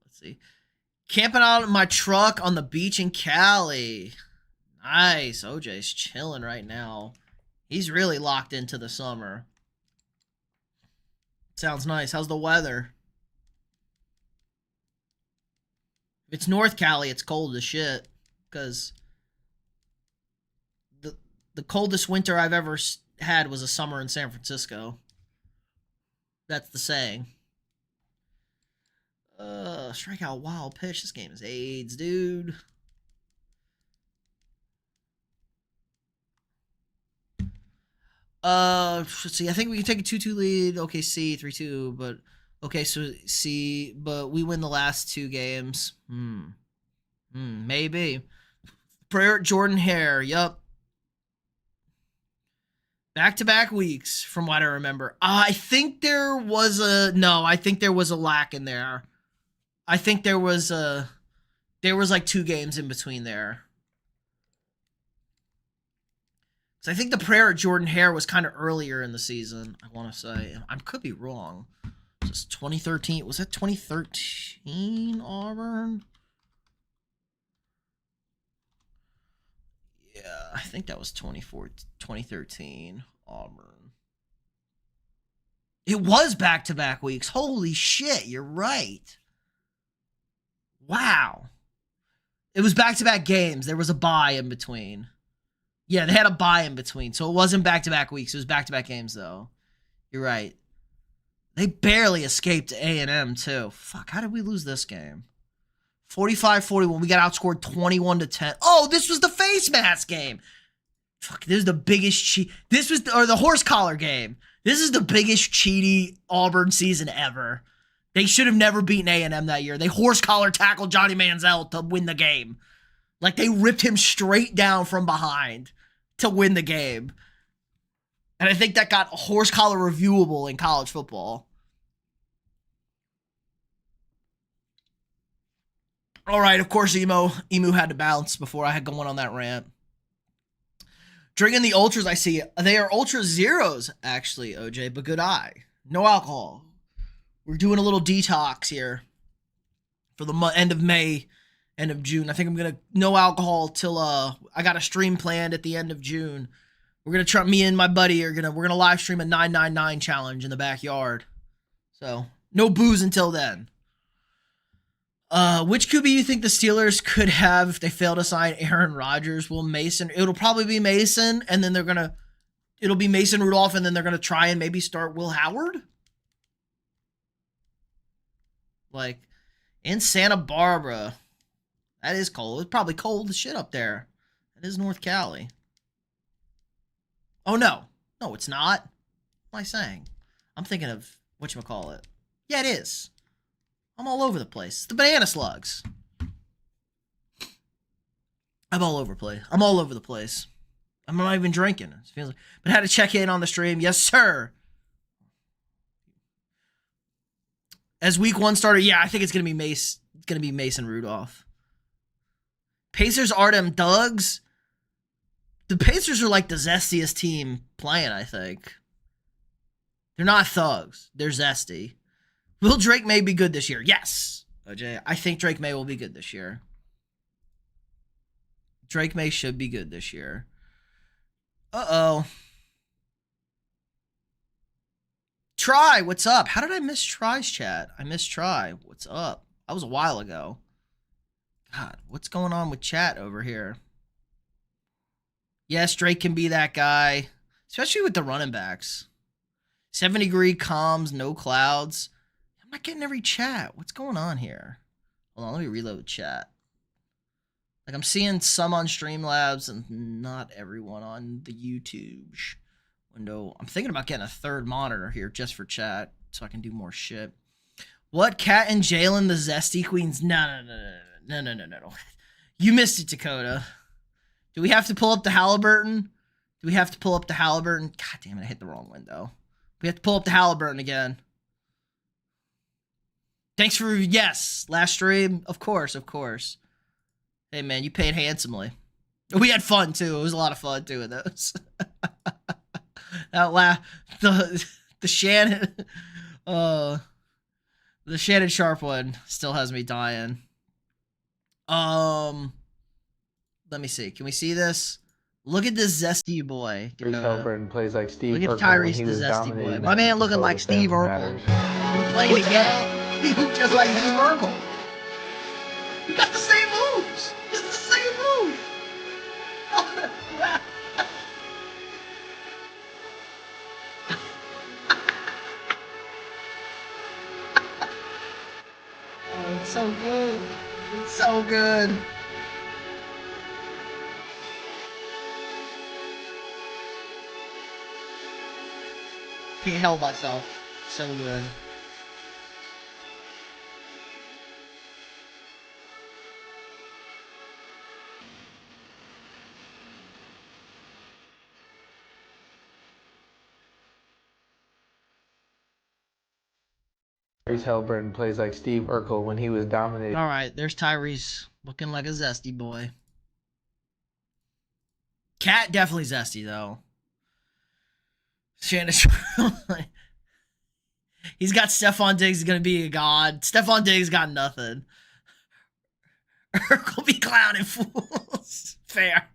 Let's see. Camping out in my truck on the beach in Cali. Nice. OJ's chilling right now. He's really locked into the summer. Sounds nice. How's the weather? If it's North Cali, it's cold as shit. Because the coldest winter I've ever had was a summer in San Francisco. That's the saying. Strikeout, wild pitch. This game is AIDS, dude. Let's see. I think we can take a 2-2 lead. OKC 3-2, but Okay, so see, but we win the last 2 games. Maybe. Prayer Jordan Hare. Yup. Back-to-back weeks, from what I remember. I think there was a lack in there. I think there was like 2 games in between there. So I think the prayer at Jordan Hare was kind of earlier in the season, I want to say. I could be wrong. Just 2013. Was that 2013 Auburn? Yeah, I think that was 2013 Auburn. It was back-to-back weeks. Holy shit, you're right. Wow. It was back-to-back games. There was a bye in between. Yeah, they had a bye in between, so it wasn't back-to-back weeks. It was back-to-back games, though. You're right. They barely escaped A&M, too. Fuck, how did we lose this game? 45-41. We got outscored 21-10. Oh, this was the face mask game. Fuck, this is the biggest cheat. This was the horse collar game. This is the biggest cheaty Auburn season ever. They should have never beaten A&M that year. They horse collar tackled Johnny Manziel to win the game. Like, they ripped him straight down from behind to win the game. And I think that got horse collar reviewable in college football. All right, of course, Emu had to bounce before I had going on that rant. Drinking the Ultras, I see. They are Ultra Zeros, actually, OJ, but good eye. No alcohol. We're doing a little detox here for the end of May, end of June. I think I'm going to no alcohol till I got a stream planned at the end of June. We're going to try, me and my buddy we're going to live stream a 999 challenge in the backyard. So, no booze until then. Which QB you think the Steelers could have if they fail to sign Aaron Rodgers? Will Mason? It'll probably be Mason, and then it'll be Mason Rudolph, and then they're gonna try and maybe start Will Howard. Like, in Santa Barbara, that is cold. It's probably cold as shit up there. That is North Cali. Oh no, it's not. What am I saying? I'm thinking of whatchamacallit. Yeah, it is. I'm all over the place. It's the banana slugs. I'm all over the place. I'm not even drinking. It feels like, but I had to check in on the stream. Yes, sir. As week 1 started, yeah, I think it's gonna be Mason Rudolph. Pacers are them Dugs. The Pacers are like the zestiest team playing, I think. They're not thugs. They're zesty. Will Drake May be good this year? Yes, OJ. I think Drake May will be good this year. Drake May should be good this year. Uh-oh. Try, what's up? How did I miss Try's chat? I missed Try. What's up? That was a while ago. God, what's going on with chat over here? Yes, Drake can be that guy, especially with the running backs. 70-degree comms, no clouds. I'm not getting every chat. What's going on here? Hold on, let me reload chat. Like, I'm seeing some on Streamlabs and not everyone on the YouTube window. I'm thinking about getting a third monitor here just for chat so I can do more shit. What? Cat and Jalen, the Zesty Queens? No. You missed it, Dakota. Do we have to pull up the Halliburton? God damn it, I hit the wrong window. We have to pull up the Halliburton again. Thanks for, yes, last stream. Of course. Hey, man, you paid handsomely. We had fun, too. It was a lot of fun doing those. The Shannon, the Shannon Sharp one still has me dying. Let me see. Can we see this? Look at this zesty boy. Halliburton plays like Steve Urkel. Look at Tyrese, the zesty boy. My man looking like Steve Urkel. Playing again. He looked just like Steve Urkel. He got the same moves. It's the same move. Oh, it's so good. It's so good. Can't help myself. So good. Halburn plays like Steve Urkel when he was dominating. All right, there's Tyrese looking like a zesty boy. Cat definitely zesty though. Shannon, he's got Stephon Diggs is gonna be a god. Stephon Diggs got nothing. Urkel be clowning fools. Fair.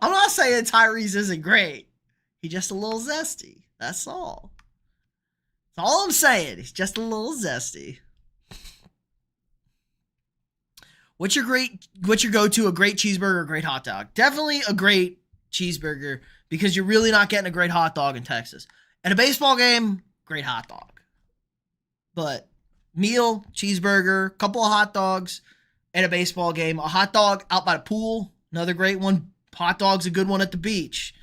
I'm not saying Tyrese isn't great. He's just a little zesty. That's all. That's all I'm saying. He's just a little zesty. What's your go-to? A great cheeseburger or a great hot dog? Definitely a great cheeseburger because you're really not getting a great hot dog in Texas. At a baseball game, great hot dog. But meal, cheeseburger, couple of hot dogs at a baseball game. A hot dog out by the pool, another great one. Hot dog's a good one at the beach.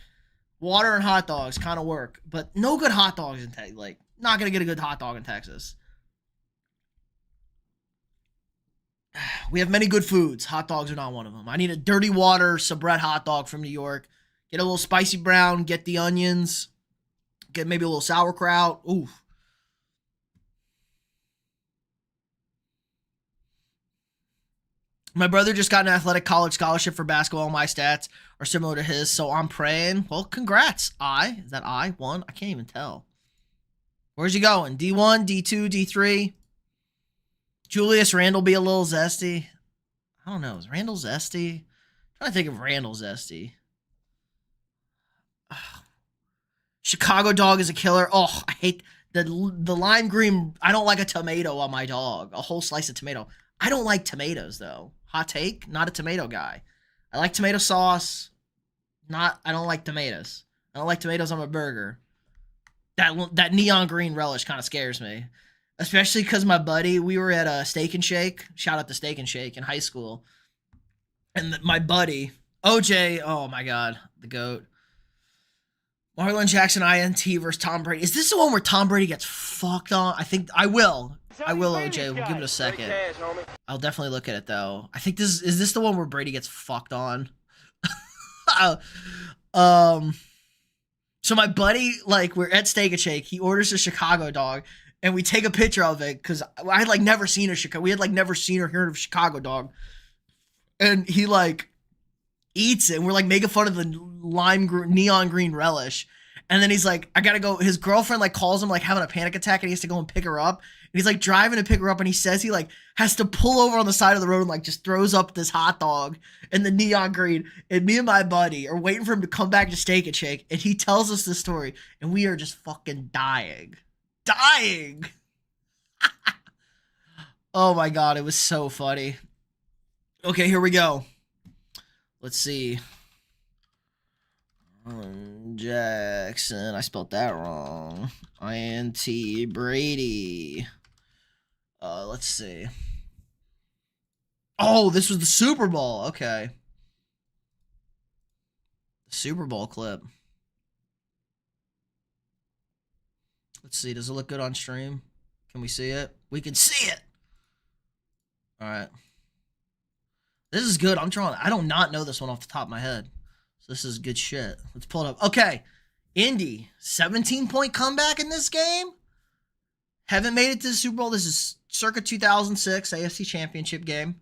Water and hot dogs kind of work, but no good hot dogs in Texas. Like, not going to get a good hot dog in Texas. We have many good foods. Hot dogs are not one of them. I need a dirty water soubrette hot dog from New York. Get a little spicy brown. Get the onions. Get maybe a little sauerkraut. Ooh. My brother just got an athletic college scholarship for basketball. My stats are similar to his, so I'm praying. Well, congrats. Is that I? 1? I can't even tell. Where's he going? D1, D2, D3? Julius Randle be a little zesty? I don't know. Is Randle zesty? I'm trying to think of Randle zesty. Chicago dog is a killer. Oh, I hate the lime green. I don't like a tomato on my dog. A whole slice of tomato. I don't like tomatoes, though. Hot take, not a tomato guy. I like tomato sauce. I don't like tomatoes. I don't like tomatoes on my burger. That neon green relish kind of scares me. Especially because my buddy, we were at a Steak and Shake. Shout out to Steak and Shake in high school. And my buddy, OJ, oh my God, the GOAT. Marlon Jackson, INT versus Tom Brady. Is this the one where Tom Brady gets fucked on? I think I will. OJ. We'll give it a second. I'll definitely look at it though. I think is this the one where Brady gets fucked on? So my buddy, like, we're at Steak and Shake. He orders a Chicago dog, and we take a picture of it because I had like never seen a Chicago. We had like never seen or heard of Chicago dog, and he like eats it. And we're like making fun of the neon green relish. And then he's like, I gotta go. His girlfriend like calls him like having a panic attack, and he has to go and pick her up. And he's like driving to pick her up, and he says he like has to pull over on the side of the road and like just throws up this hot dog in the neon green. And me and my buddy are waiting for him to come back to Steak and Shake, and he tells us this story, and we are just fucking dying. Oh my God, it was so funny. Okay, here we go. Let's see. Jackson, I spelled that wrong. INT Brady. Let's see. Oh, this was the Super Bowl. Okay. The Super Bowl clip. Let's see. Does it look good on stream? Can we see it? We can see it. All right. This is good. I don't not know this one off the top of my head. So this is good shit. Let's pull it up. Okay. Indy, 17-point comeback in this game. Haven't made it to the Super Bowl. This is circa 2006 AFC Championship game.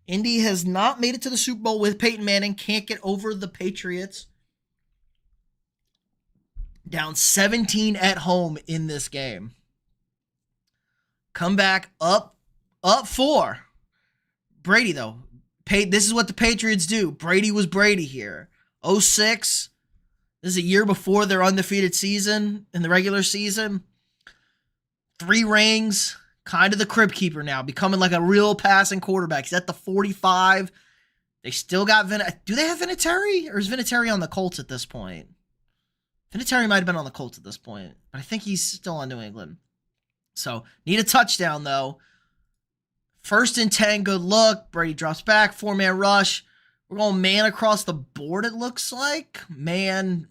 Indy has not made it to the Super Bowl with Peyton Manning. Can't get over the Patriots. Down 17 at home in this game. Come back up 4. Brady, though. This is what the Patriots do. Brady was Brady here. 06. This is a year before their undefeated season in the regular season. 3 rings. Kind of the crib keeper now. Becoming like a real passing quarterback. He's at the 45. They still got Do they have Vinatieri? Or is Vinatieri on the Colts at this point? Vinatieri might have been on the Colts at this point. But I think he's still on New England. So, need a touchdown, though. 1st and 10, good look. Brady drops back. 4-man rush. We're going man across the board, it looks like. Man.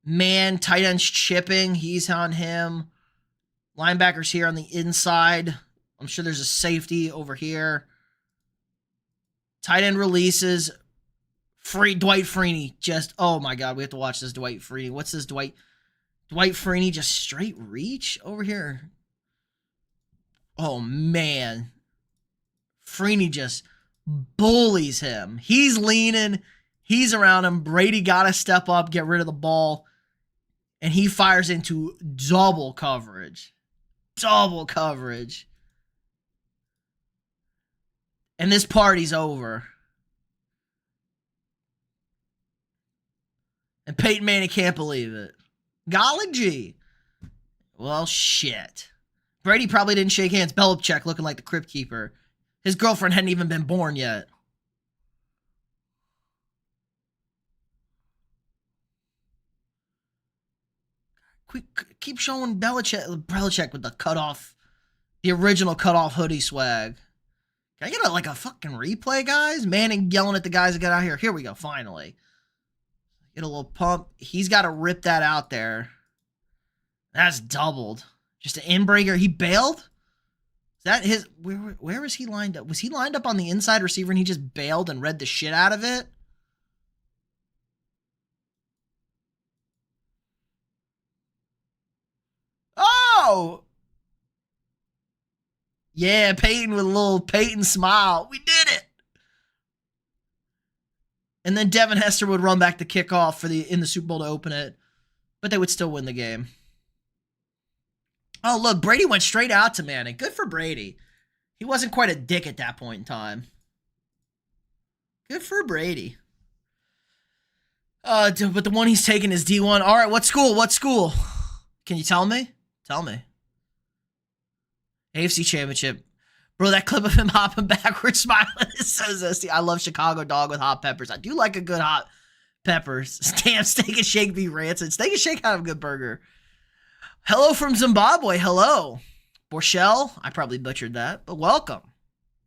Tight end's chipping. He's on him. Linebackers here on the inside. I'm sure there's a safety over here. Tight end releases. Dwight Freeney just, oh my God, we have to watch this Dwight Freeney. What's this Dwight Freeney just straight reach over here? Oh man. Freeney just bullies him. He's leaning. He's around him. Brady got to step up, get rid of the ball. And he fires into double coverage. Double coverage. And this party's over. And Peyton Manning can't believe it. Golly gee. Well, shit. Brady probably didn't shake hands. Belichick looking like the crypt keeper. His girlfriend hadn't even been born yet. Keep showing Belichick with the cutoff, the original cutoff hoodie swag. Can I get a fucking replay, guys? Manning yelling at the guys that got out here. Here we go, finally. Get a little pump. He's got to rip that out there. That's doubled. Just an inbreaker. He bailed? Is that his... Where was he lined up? Was he lined up on the inside receiver and he just bailed and read the shit out of it? Oh! Yeah, Peyton with a little Peyton smile. We did it! And then Devin Hester would run back the kickoff in the Super Bowl to open it. But they would still win the game. Oh, look, Brady went straight out to Manning. Good for Brady. He wasn't quite a dick at that point in time. Good for Brady. But the one he's taking is D1. All right, what school? What school? Can you tell me? Tell me. AFC Championship. Bro, that clip of him hopping backwards smiling is so zesty. I love Chicago dog with hot peppers. I do like a good hot peppers. Damn, Steak and Shake be rancid. Steak and Shake have a good burger. Hello from Zimbabwe. Hello. Borshell. I probably butchered that, but welcome.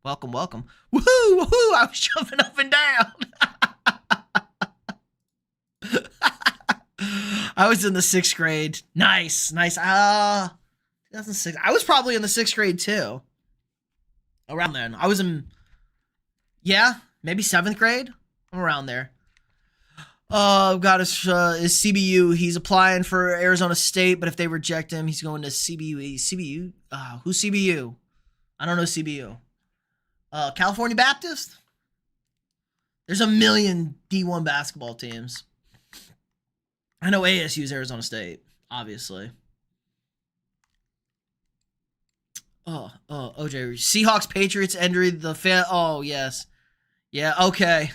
Welcome, welcome. Woohoo, woohoo. I was jumping up and down. I was in the 6th grade. Nice, nice. 2006. I was probably in the 6th grade too. Around then. I was in, yeah, maybe 7th grade. I'm around there. Got his CBU. He's applying for Arizona State, but if they reject him, he's going to CBU. CBU? Who's CBU? I don't know CBU. California Baptist? There's a million D1 basketball teams. I know ASU's Arizona State, obviously. OJ. Seahawks, Patriots, entered the fan. Oh, yes. Yeah, okay.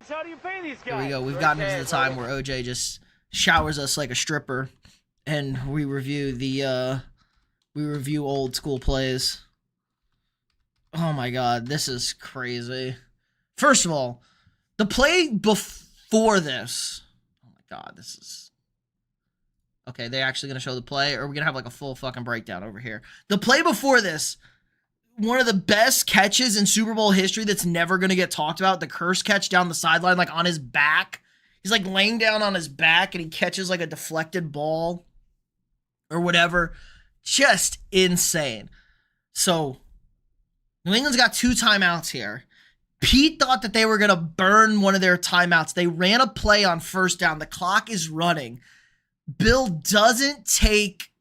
How do you pay these guys? Here we go. We've gotten into the time where OJ just showers us like a stripper, and we review old school plays. Oh my God, this is crazy. First of all, the play before this. Oh my God, this is... Okay, they actually going to show the play, or are we going to have like a full fucking breakdown over here? The play before this, one of the best catches in Super Bowl history that's never going to get talked about, the curse catch down the sideline, like on his back. He's like laying down on his back and he catches like a deflected ball or whatever. Just insane. So, New England's got 2 timeouts here. Pete thought that they were going to burn one of their timeouts. They ran a play on 1st down. The clock is running. Bill doesn't take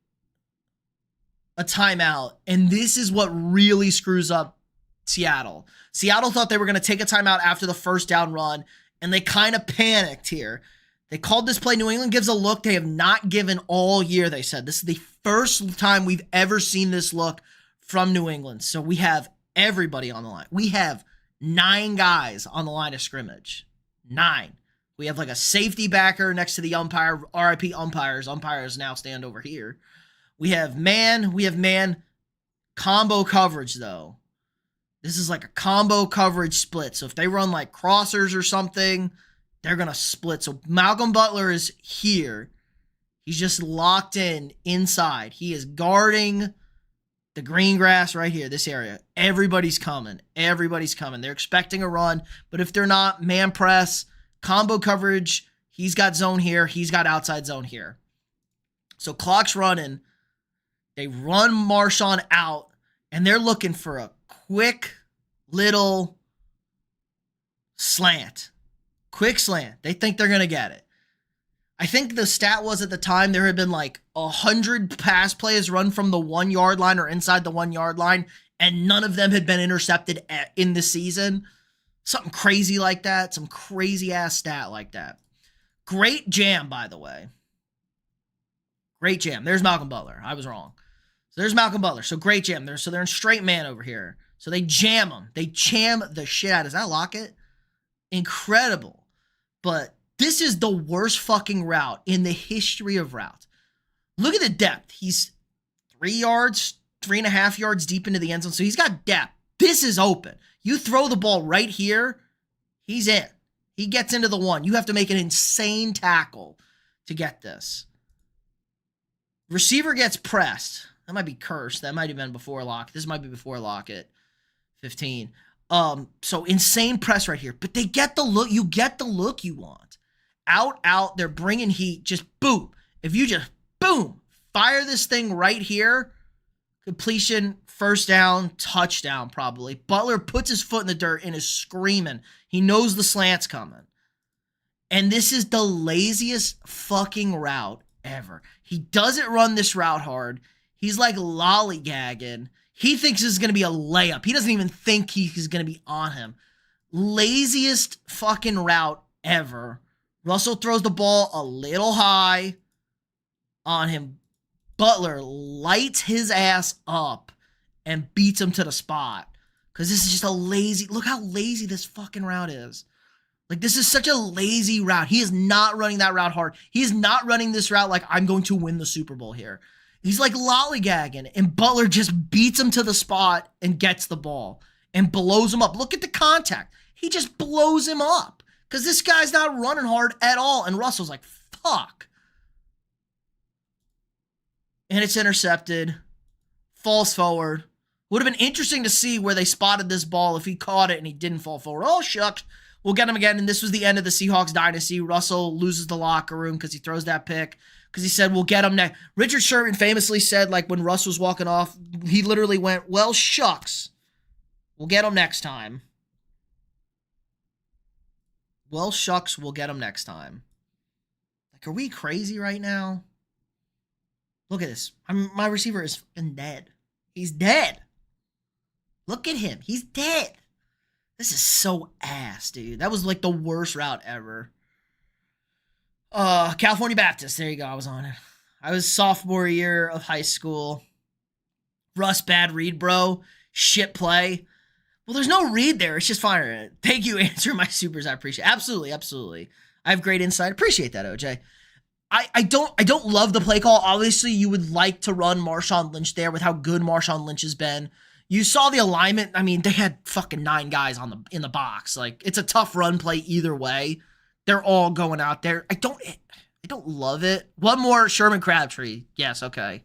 a timeout, and this is what really screws up Seattle. Seattle thought they were going to take a timeout after the 1st down run, and they kind of panicked here. They called this play. New England gives a look they have not given all year, they said. This is the first time we've ever seen this look from New England. So we have everybody on the line. We have 9 guys on the line of scrimmage. 9. We have like a safety backer next to the umpire. RIP umpires. Umpires now stand over here. We have man. Combo coverage, though. This is like a combo coverage split. So if they run like crossers or something, they're going to split. So Malcolm Butler is here. He's just locked in inside. He is guarding the green grass right here, this area. Everybody's coming. Everybody's coming. They're expecting a run. But if they're not, man press, combo coverage, he's got zone here. He's got outside zone here. So clock's running. They run Marshawn out, and they're looking for a quick little slant. Quick slant. They think they're going to get it. I think the stat was at the time there had been like 100 pass plays run from the 1 yard line or inside the 1 yard line, and none of them had been intercepted in the season. Something crazy like that. Some crazy ass stat like that. Great jam, by the way. Great jam. There's Malcolm Butler. I was wrong. So there's Malcolm Butler. So great jam. So they're in straight man over here. So they jam him. They jam the shit out. Is that Lockett? Incredible. But this is the worst fucking route in the history of routes. Look at the depth. He's 3 yards, 3.5 yards deep into the end zone. So he's got depth. This is open. You throw the ball right here, he's in. He gets into the 1. You have to make an insane tackle to get this. Receiver gets pressed. That might be cursed. That might have been before Lockett. This might be before Lockett. 15. So insane press right here. But they get the look. You get the look you want. Out. They're bringing heat. Just boom. If you just boom, fire this thing right here. Completion, first down, touchdown probably. Butler puts his foot in the dirt and is screaming. He knows the slant's coming. And this is the laziest fucking route ever. He doesn't run this route hard. He's like lollygagging. He thinks this is going to be a layup. He doesn't even think he's going to be on him. Laziest fucking route ever. Russell throws the ball a little high on him. Butler lights his ass up and beats him to the spot. Because this is just a lazy... Look how lazy this fucking route is. Like, this is such a lazy route. He is not running that route hard. He is not running this route like, I'm going to win the Super Bowl here. He's like lollygagging, and Butler just beats him to the spot and gets the ball and blows him up. Look at the contact. He just blows him up because this guy's not running hard at all. And Russell's like, fuck. And it's intercepted. Falls forward. Would have been interesting to see where they spotted this ball if he caught it and he didn't fall forward. Oh, shucks. We'll get him again. And this was the end of the Seahawks dynasty. Russell loses the locker room because he throws that pick. Because he said, we'll get him next. Richard Sherman famously said, like, when Russ was walking off, he literally went, well, shucks. We'll get him next time. Well, shucks, we'll get him next time. Like, are we crazy right now? Look at this. My receiver is fucking dead. He's dead. Look at him. He's dead. This is so ass, dude. That was, like, the worst route ever. California Baptist. There you go. I was on it. I was sophomore year of high school. Russ, bad read, bro. Shit play. Well, there's no read there. It's just fire. Thank you, answering my supers. I appreciate it. Absolutely, absolutely. I have great insight. Appreciate that, OJ. I don't love the play call. Obviously, you would like to run Marshawn Lynch there with how good Marshawn Lynch has been. You saw the alignment. I mean, they had fucking 9 guys in the box. Like, it's a tough run play either way. They're all going out there. I don't love it. One more Sherman Crabtree. Yes, okay.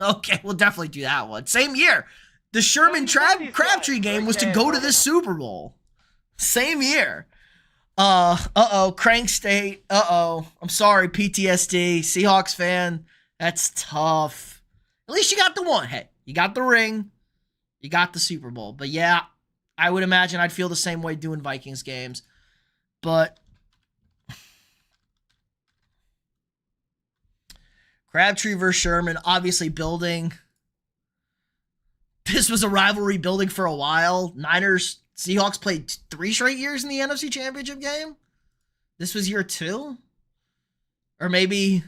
Okay, we'll definitely do that one. Same year. The Sherman Crabtree game was to go to this Super Bowl. Same year. Crank State. I'm sorry, PTSD. Seahawks fan. That's tough. At least you got the one. Hey, you got the ring. You got the Super Bowl. But yeah, I would imagine I'd feel the same way doing Vikings games. But Crabtree versus Sherman, obviously building. This was a rivalry building for a while. Seahawks played 3 straight years in the NFC Championship game. This was year 2? Or maybe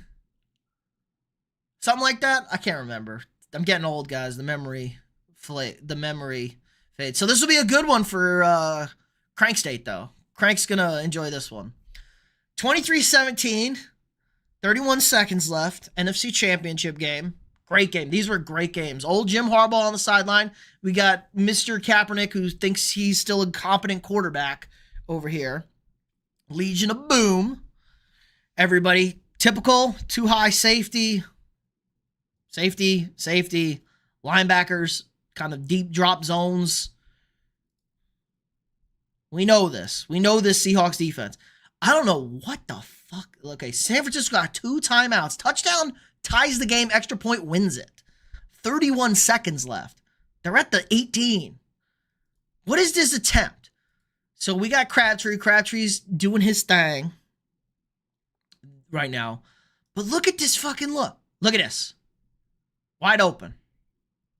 something like that? I can't remember. I'm getting old, guys. The memory fades. So this will be a good one for Crank State, though. Crank's going to enjoy this one. 23-17, 31 seconds left. NFC Championship game. Great game. These were great games. Old Jim Harbaugh on the sideline. We got Mr. Kaepernick, who thinks he's still a competent quarterback over here. Legion of Boom. Everybody, typical, too high safety. Safety. Linebackers, kind of deep drop zones. We know this. We know this Seahawks defense. I don't know what the fuck. Okay, San Francisco got 2 timeouts. Touchdown ties the game. Extra point wins it. 31 seconds left. They're at the 18. What is this attempt? So we got Crabtree. Crabtree's doing his thing right now. But look at this fucking look. Look at this. Wide open.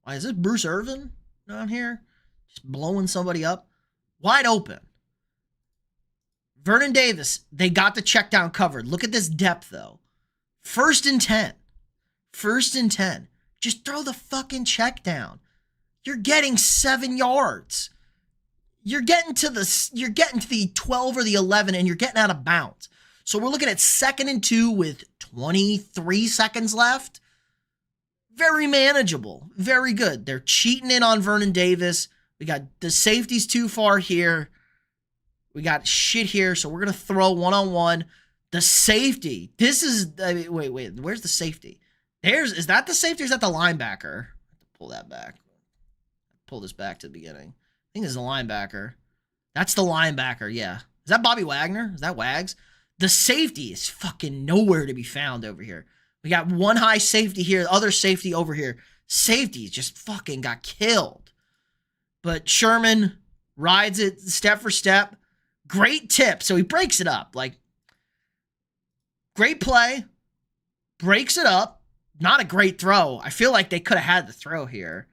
Why is this Bruce Irvin down here? Just blowing somebody up. Wide open. Vernon Davis, they got the check down covered. Look at this depth, though. 1st and 10. 1st and 10. Just throw the fucking check down. You're getting 7 yards. You're getting to the 12 or the 11, and you're getting out of bounds. So we're looking at 2nd and 2 with 23 seconds left. Very manageable. Very good. They're cheating in on Vernon Davis. We got the safeties too far here. We got shit here, so we're going to throw one-on-one. The safety. This is... wait. Where's the safety? Is that the safety or is that the linebacker? Pull that back. Pull this back to the beginning. I think this is the linebacker. That's the linebacker, yeah. Is that Bobby Wagner? Is that Wags? The safety is fucking nowhere to be found over here. We got one high safety here, the other safety over here. Safety just fucking got killed. But Sherman rides it step for step. Great tip. So he breaks it up. Like, great play. Breaks it up. Not a great throw. I feel like they could have had the throw here.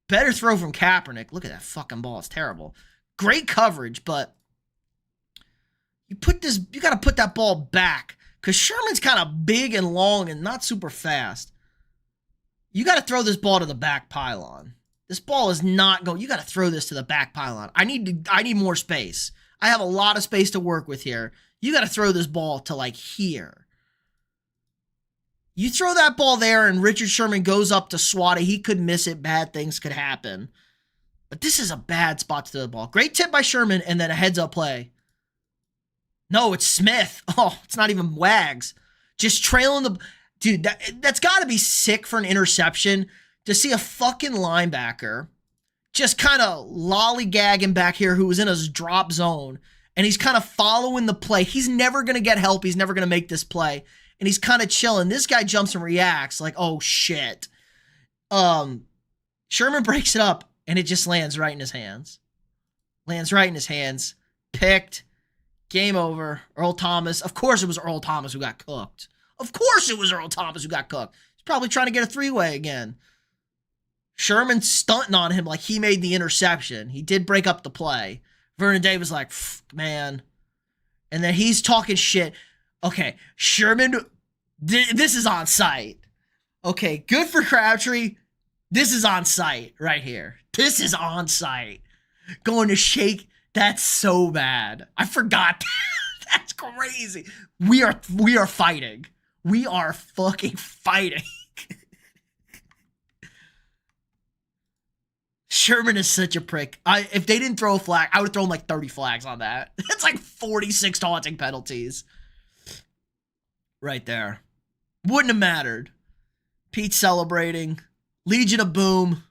Better throw from Kaepernick. Look at that fucking ball. It's terrible. Great coverage, but you got to put that ball back because Sherman's kind of big and long and not super fast. You got to throw this ball to the back pylon. This ball is not going. You got to throw this to the back pylon. I need more space. I have a lot of space to work with here. You got to throw this ball to like here. You throw that ball there and Richard Sherman goes up to swat it. He could miss it. Bad things could happen. But this is a bad spot to throw the ball. Great tip by Sherman and then a heads-up play. No, it's Smith. Oh, it's not even Wags. Just trailing the... Dude, that's got to be sick for an interception to see a fucking linebacker just kind of lollygagging back here who was in his drop zone, and he's kind of following the play. He's never going to get help. He's never going to make this play, and he's kind of chilling. This guy jumps and reacts like, oh, shit. Sherman breaks it up, and it just lands right in his hands. Picked. Game over. Earl Thomas. Of course it was Earl Thomas who got cooked. He's probably trying to get a three-way again. Sherman stunting on him like he made the interception. He did break up the play. Vernon Davis like, man. And then he's talking shit. Okay, Sherman, this is on site. Okay, good for Crabtree. This is on site right here. This is on site. Going to shake. That's so bad. I forgot. That's crazy. We are fighting. We are fucking fighting. Sherman is such a prick. If they didn't throw a flag, I would have thrown like 30 flags on that. That's like 46 taunting penalties. Right there. Wouldn't have mattered. Pete's celebrating. Legion of Boom.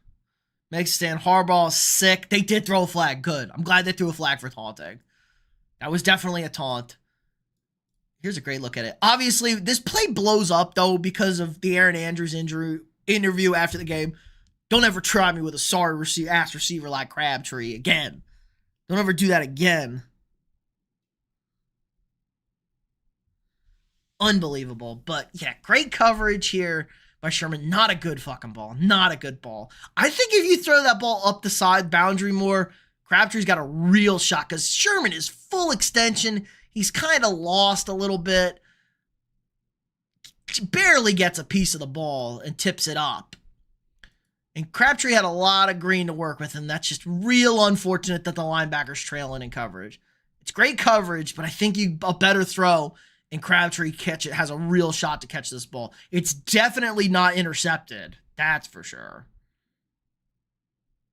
Makes stand. Harbaugh is sick. They did throw a flag. Good. I'm glad they threw a flag for taunting. That was definitely a taunt. Here's a great look at it. Obviously, this play blows up, though, because of the Aaron Andrews interview after the game. Don't ever try me with a sorry ass receiver like Crabtree again. Don't ever do that again. Unbelievable. But, yeah, great coverage here by Sherman. Not a good fucking ball. Not a good ball. I think if you throw that ball up the side boundary more, Crabtree's got a real shot because Sherman is full extension. He's kind of lost a little bit. Barely gets a piece of the ball and tips it up. And Crabtree had a lot of green to work with, and that's just real unfortunate that the linebacker's trailing in coverage. It's great coverage, but I think a better throw and Crabtree has a real shot to catch this ball. It's definitely not intercepted. That's for sure.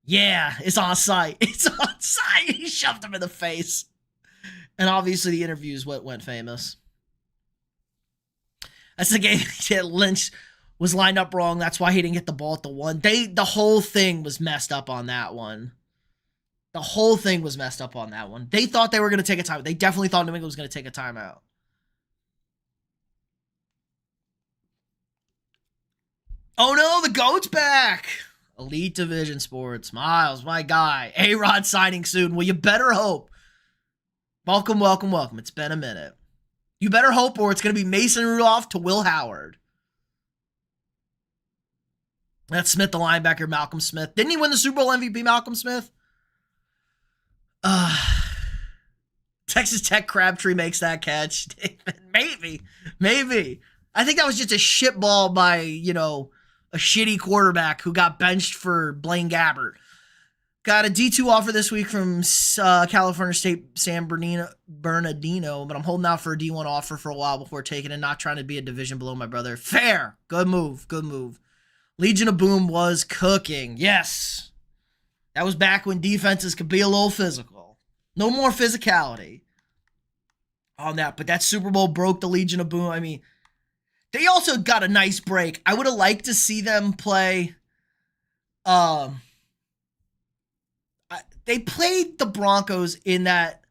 Yeah, it's on site. It's on site. He shoved him in the face. And obviously the interviews went famous. That's the game Lynch was lined up wrong. That's why he didn't get the ball at the one. The whole thing was messed up on that one. They thought they were going to take a timeout. They definitely thought New England was going to take a timeout. Oh no, the GOAT's back. Elite Division Sports. Miles, my guy. A-Rod signing soon. Well, you better hope. Welcome, welcome, welcome. It's been a minute. You better hope or it's going to be Mason Rudolph to Will Howard. That's Smith, the linebacker, Malcolm Smith. Didn't he win the Super Bowl MVP, Malcolm Smith? Texas Tech Crabtree makes that catch. Maybe. I think that was just a shit ball by, a shitty quarterback who got benched for Blaine Gabbert. Got a D2 offer this week from California State San Bernardino, but I'm holding out for a D1 offer for a while before taking it, not trying to be a division below my brother. Fair. Good move. Legion of Boom was cooking. Yes. That was back when defenses could be a little physical. No more physicality on that, but that Super Bowl broke the Legion of Boom. I mean, they also got a nice break. I would have liked to see them play. They played the Broncos in that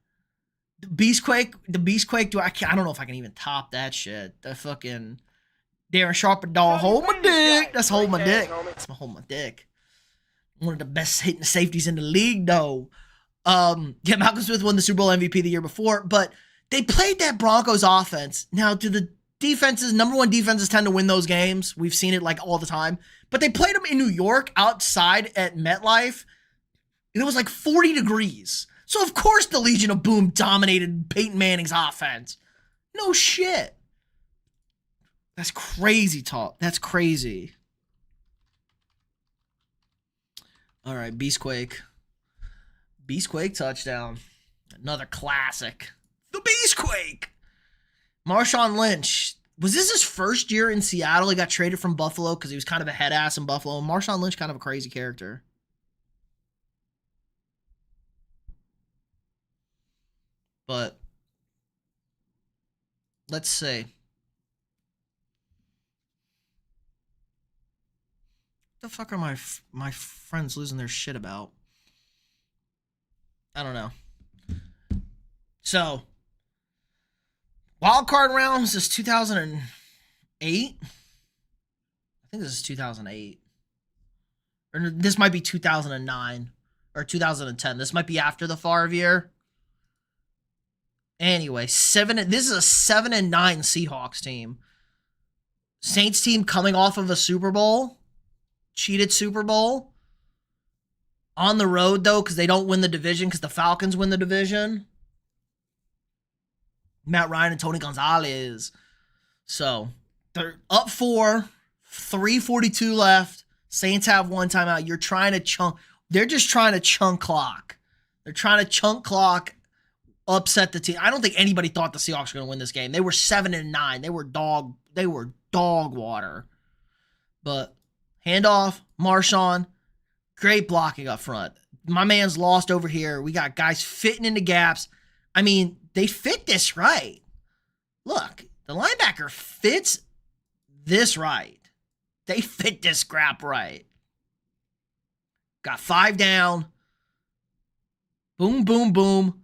Beastquake. The Beastquake. I don't know if I can even top that shit. The fucking Darren Sharp and dog. Hold my dick. That's hold my dick. That's my hold my dick. One of the best hitting safeties in the league, though. Yeah, Malcolm Smith won the Super Bowl MVP the year before, but they played that Broncos offense. Now, do the defenses, number one defenses tend to win those games? We've seen it like all the time. But they played them in New York outside at MetLife, and it was like 40 degrees. So, of course, the Legion of Boom dominated Peyton Manning's offense. No shit. That's crazy talk. That's crazy. All right, Beastquake. Beastquake touchdown. Another classic. The Beastquake. Marshawn Lynch. Was this his first year in Seattle? He got traded from Buffalo because he was kind of a head ass in Buffalo. Marshawn Lynch, kind of a crazy character. But let's see. What the fuck are my friends losing their shit about? I don't know. So, wild card rounds is 2008. I think this is 2008. Or this might be 2009 or 2010. This might be after the Favre year. Anyway, this is a 7-9 Seahawks team. Saints team coming off of a Super Bowl. Cheated Super Bowl. On the road, though, because they don't win the division, because the Falcons win the division. Matt Ryan and Tony Gonzalez. So, they're up 4, 3:42 left. Saints have one timeout. You're trying to chunk. They're just trying to chunk clock. They're trying to chunk clock, upset the team. I don't think anybody thought the Seahawks were going to win this game. They were 7-9. They were dog water. But handoff, Marshawn, great blocking up front. My man's lost over here. We got guys fitting into gaps. I mean, they fit this right. Look, the linebacker fits this right. They fit this scrap right. Got 5 down. Boom, boom, boom.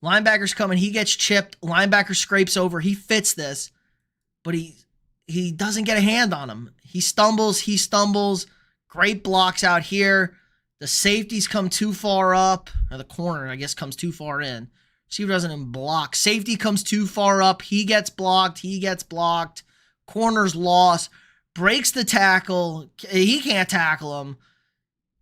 Linebacker's coming. He gets chipped. Linebacker scrapes over. He fits this. But he doesn't get a hand on him. He stumbles. Great blocks out here. The safeties come too far up. Or the corner, I guess, comes too far in. Receiver doesn't even block. Safety comes too far up. He gets blocked. Corner's lost. Breaks the tackle. He can't tackle him.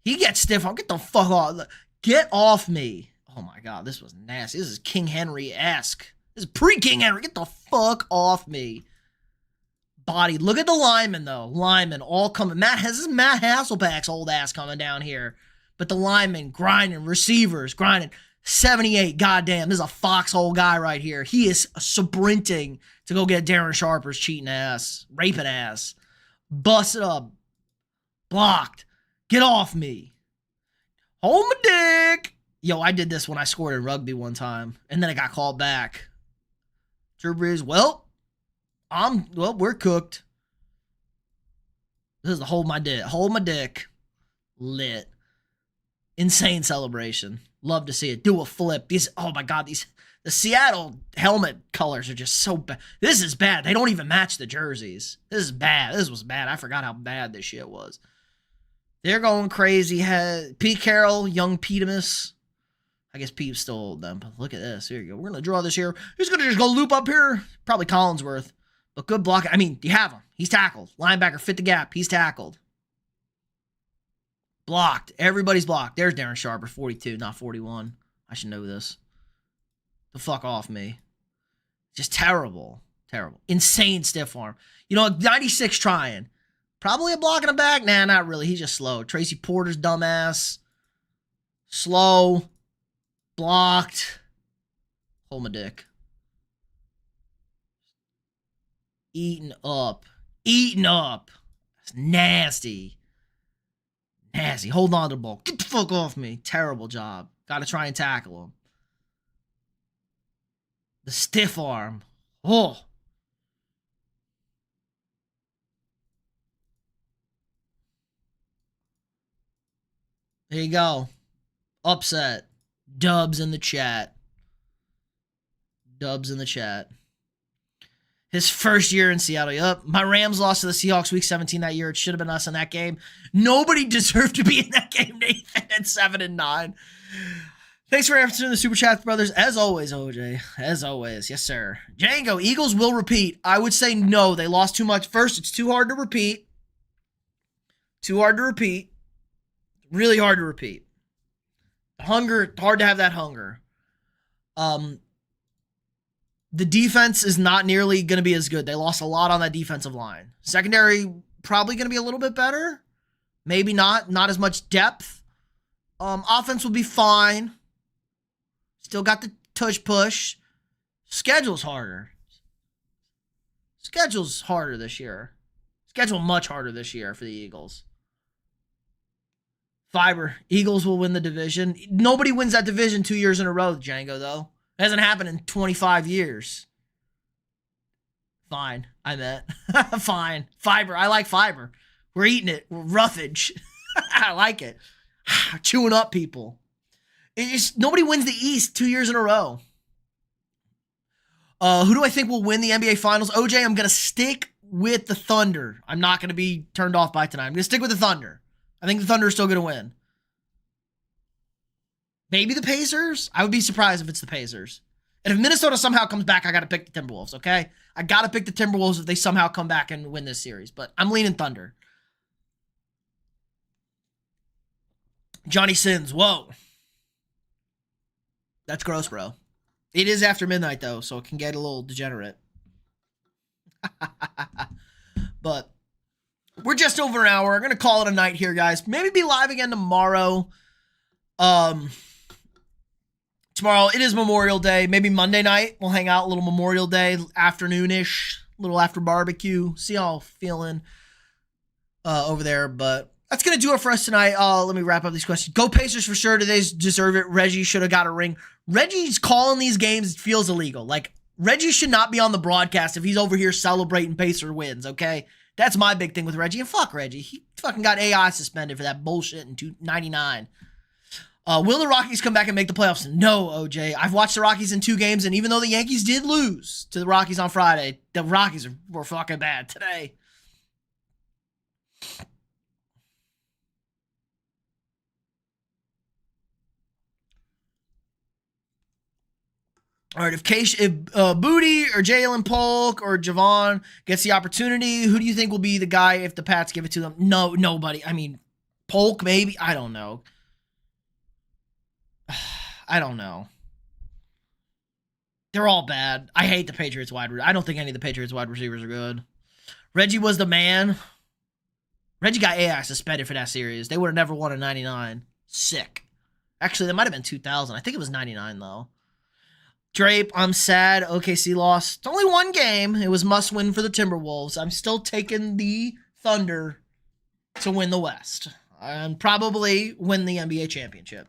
He gets stiff. Get the fuck off. Get off me. Oh my God, this was nasty. This is King Henry-esque. This is pre-King Henry. Get the fuck off me. Body. Look at the linemen, though. Linemen all coming. This is Matt Hasselbeck's old ass coming down here. But the linemen grinding. Receivers grinding. 78. Goddamn. This is a foxhole guy right here. He is sprinting to go get Darren Sharper's cheating ass. Raping ass. Busted up. Blocked. Get off me. Hold my dick. Yo, I did this when I scored in rugby one time. And then I got called back. Drew Brees, we're cooked. This is the hold my dick. Lit. Insane celebration. Love to see it. Do a flip. Oh my God, the Seattle helmet colors are just so bad. This is bad. They don't even match the jerseys. This is bad. This was bad. I forgot how bad this shit was. They're going crazy. Pete Carroll, young Petemus. I guess Peeps still hold them. But look at this. Here you go. We're going to draw this here. He's going to just go loop up here. Probably Collinsworth. But good block. I mean, you have him. He's tackled. Linebacker fit the gap. He's tackled. Blocked. Everybody's blocked. There's Darren Sharper, 42, not 41. I should know this. The fuck off me. Just terrible. Terrible. Insane stiff arm. 96 trying. Probably a block in the back. Nah, not really. He's just slow. Tracy Porter's dumbass. Slow. Blocked. Hold my dick. Eaten up. Eaten up. That's nasty. Nasty. Hold on to the ball. Get the fuck off me. Terrible job. Got to try and tackle him. The stiff arm. Oh. There you go. Upset. Dubs in the chat. Dubs in the chat. His first year in Seattle. Yup. My Rams lost to the Seahawks week 17 that year. It should have been us in that game. Nobody deserved to be in that game, Nathan, at 7-9. Thanks for answering the super chat, brothers. As always, OJ. As always. Yes, sir. Django, Eagles will repeat. I would say no. They lost too much. First, it's too hard to repeat. Too hard to repeat. Really hard to repeat. Hunger, hard to have that hunger. The defense is not nearly going to be as good. They lost a lot on that defensive line. Secondary, probably going to be a little bit better. Maybe not. Not as much depth. Offense will be fine. Still got the tush push. Schedule's harder. Schedule's harder this year. Schedule much harder this year for the Eagles. Fiber. Eagles will win the division. Nobody wins that division 2 years in a row, Django, though. It hasn't happened in 25 years. Fine. I meant. Fine. Fiber. I like fiber. We're eating it. We're roughage. I like it. Chewing up people. Nobody wins the East 2 years in a row. Who do I think will win the NBA Finals? OJ, I'm going to stick with the Thunder. I'm not going to be turned off by tonight. I'm going to stick with the Thunder. I think the Thunder are still going to win. Maybe the Pacers? I would be surprised if it's the Pacers. And if Minnesota somehow comes back, I got to pick the Timberwolves, okay? I got to pick the Timberwolves if they somehow come back and win this series. But I'm leaning Thunder. Johnny Sins. Whoa. That's gross, bro. It is after midnight, though, so it can get a little degenerate. But we're just over an hour. We're going to call it a night here, guys. Maybe be live again tomorrow. Tomorrow, it is Memorial Day. Maybe Monday night, we'll hang out a little Memorial Day, afternoon-ish, a little after barbecue. See how I'm feeling over there. But that's going to do it for us tonight. Let me wrap up these questions. Go Pacers for sure. Do they deserve it? Reggie should have got a ring. Reggie's calling these games feels illegal. Like, Reggie should not be on the broadcast if he's over here celebrating Pacer wins, okay? That's my big thing with Reggie. And fuck Reggie. He fucking got AI suspended for that bullshit in 1999. Will the Rockies come back and make the playoffs? No, OJ. I've watched the Rockies in 2 games, and even though the Yankees did lose to the Rockies on Friday, the Rockies were fucking bad today. All right, if Booty or Jalen Polk or Javon gets the opportunity, who do you think will be the guy if the Pats give it to them? No, nobody. I mean, Polk maybe. I don't know. I don't know. They're all bad. I hate the Patriots wide receivers. I don't think any of the Patriots wide receivers are good. Reggie was the man. Reggie got AI suspended for that series. They would have never won in 99. Sick. Actually, that might have been 2000. I think it was 99, though. Drape, I'm sad. OKC lost. It's only 1 game. It was must win for the Timberwolves. I'm still taking the Thunder to win the West. And probably win the NBA championship.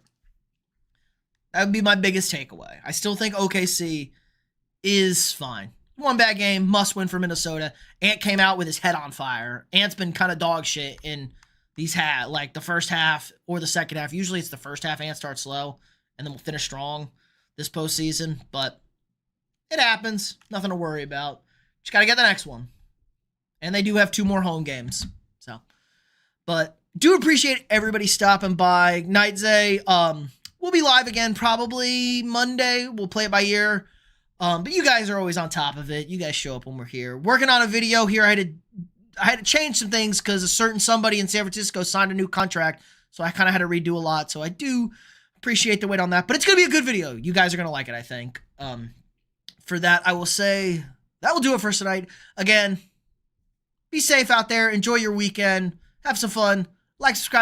That would be my biggest takeaway. I still think OKC is fine. 1 bad game, must win for Minnesota. Ant came out with his head on fire. Ant's been kind of dog shit in these like the first half or the second half. Usually it's the first half. Ant starts slow, and then we'll finish strong this postseason. But it happens. Nothing to worry about. Just got to get the next one. And they do have 2 more home games. So, but do appreciate everybody stopping by. Night Zay, we'll be live again probably Monday. We'll play it by ear. But you guys are always on top of it. You guys show up when we're here. Working on a video here. I had to change some things because a certain somebody in San Francisco signed a new contract. So I kind of had to redo a lot. So I do appreciate the wait on that. But it's going to be a good video. You guys are going to like it, I think. For that, I will say that will do it for us tonight. Again, be safe out there. Enjoy your weekend. Have some fun. Like, subscribe.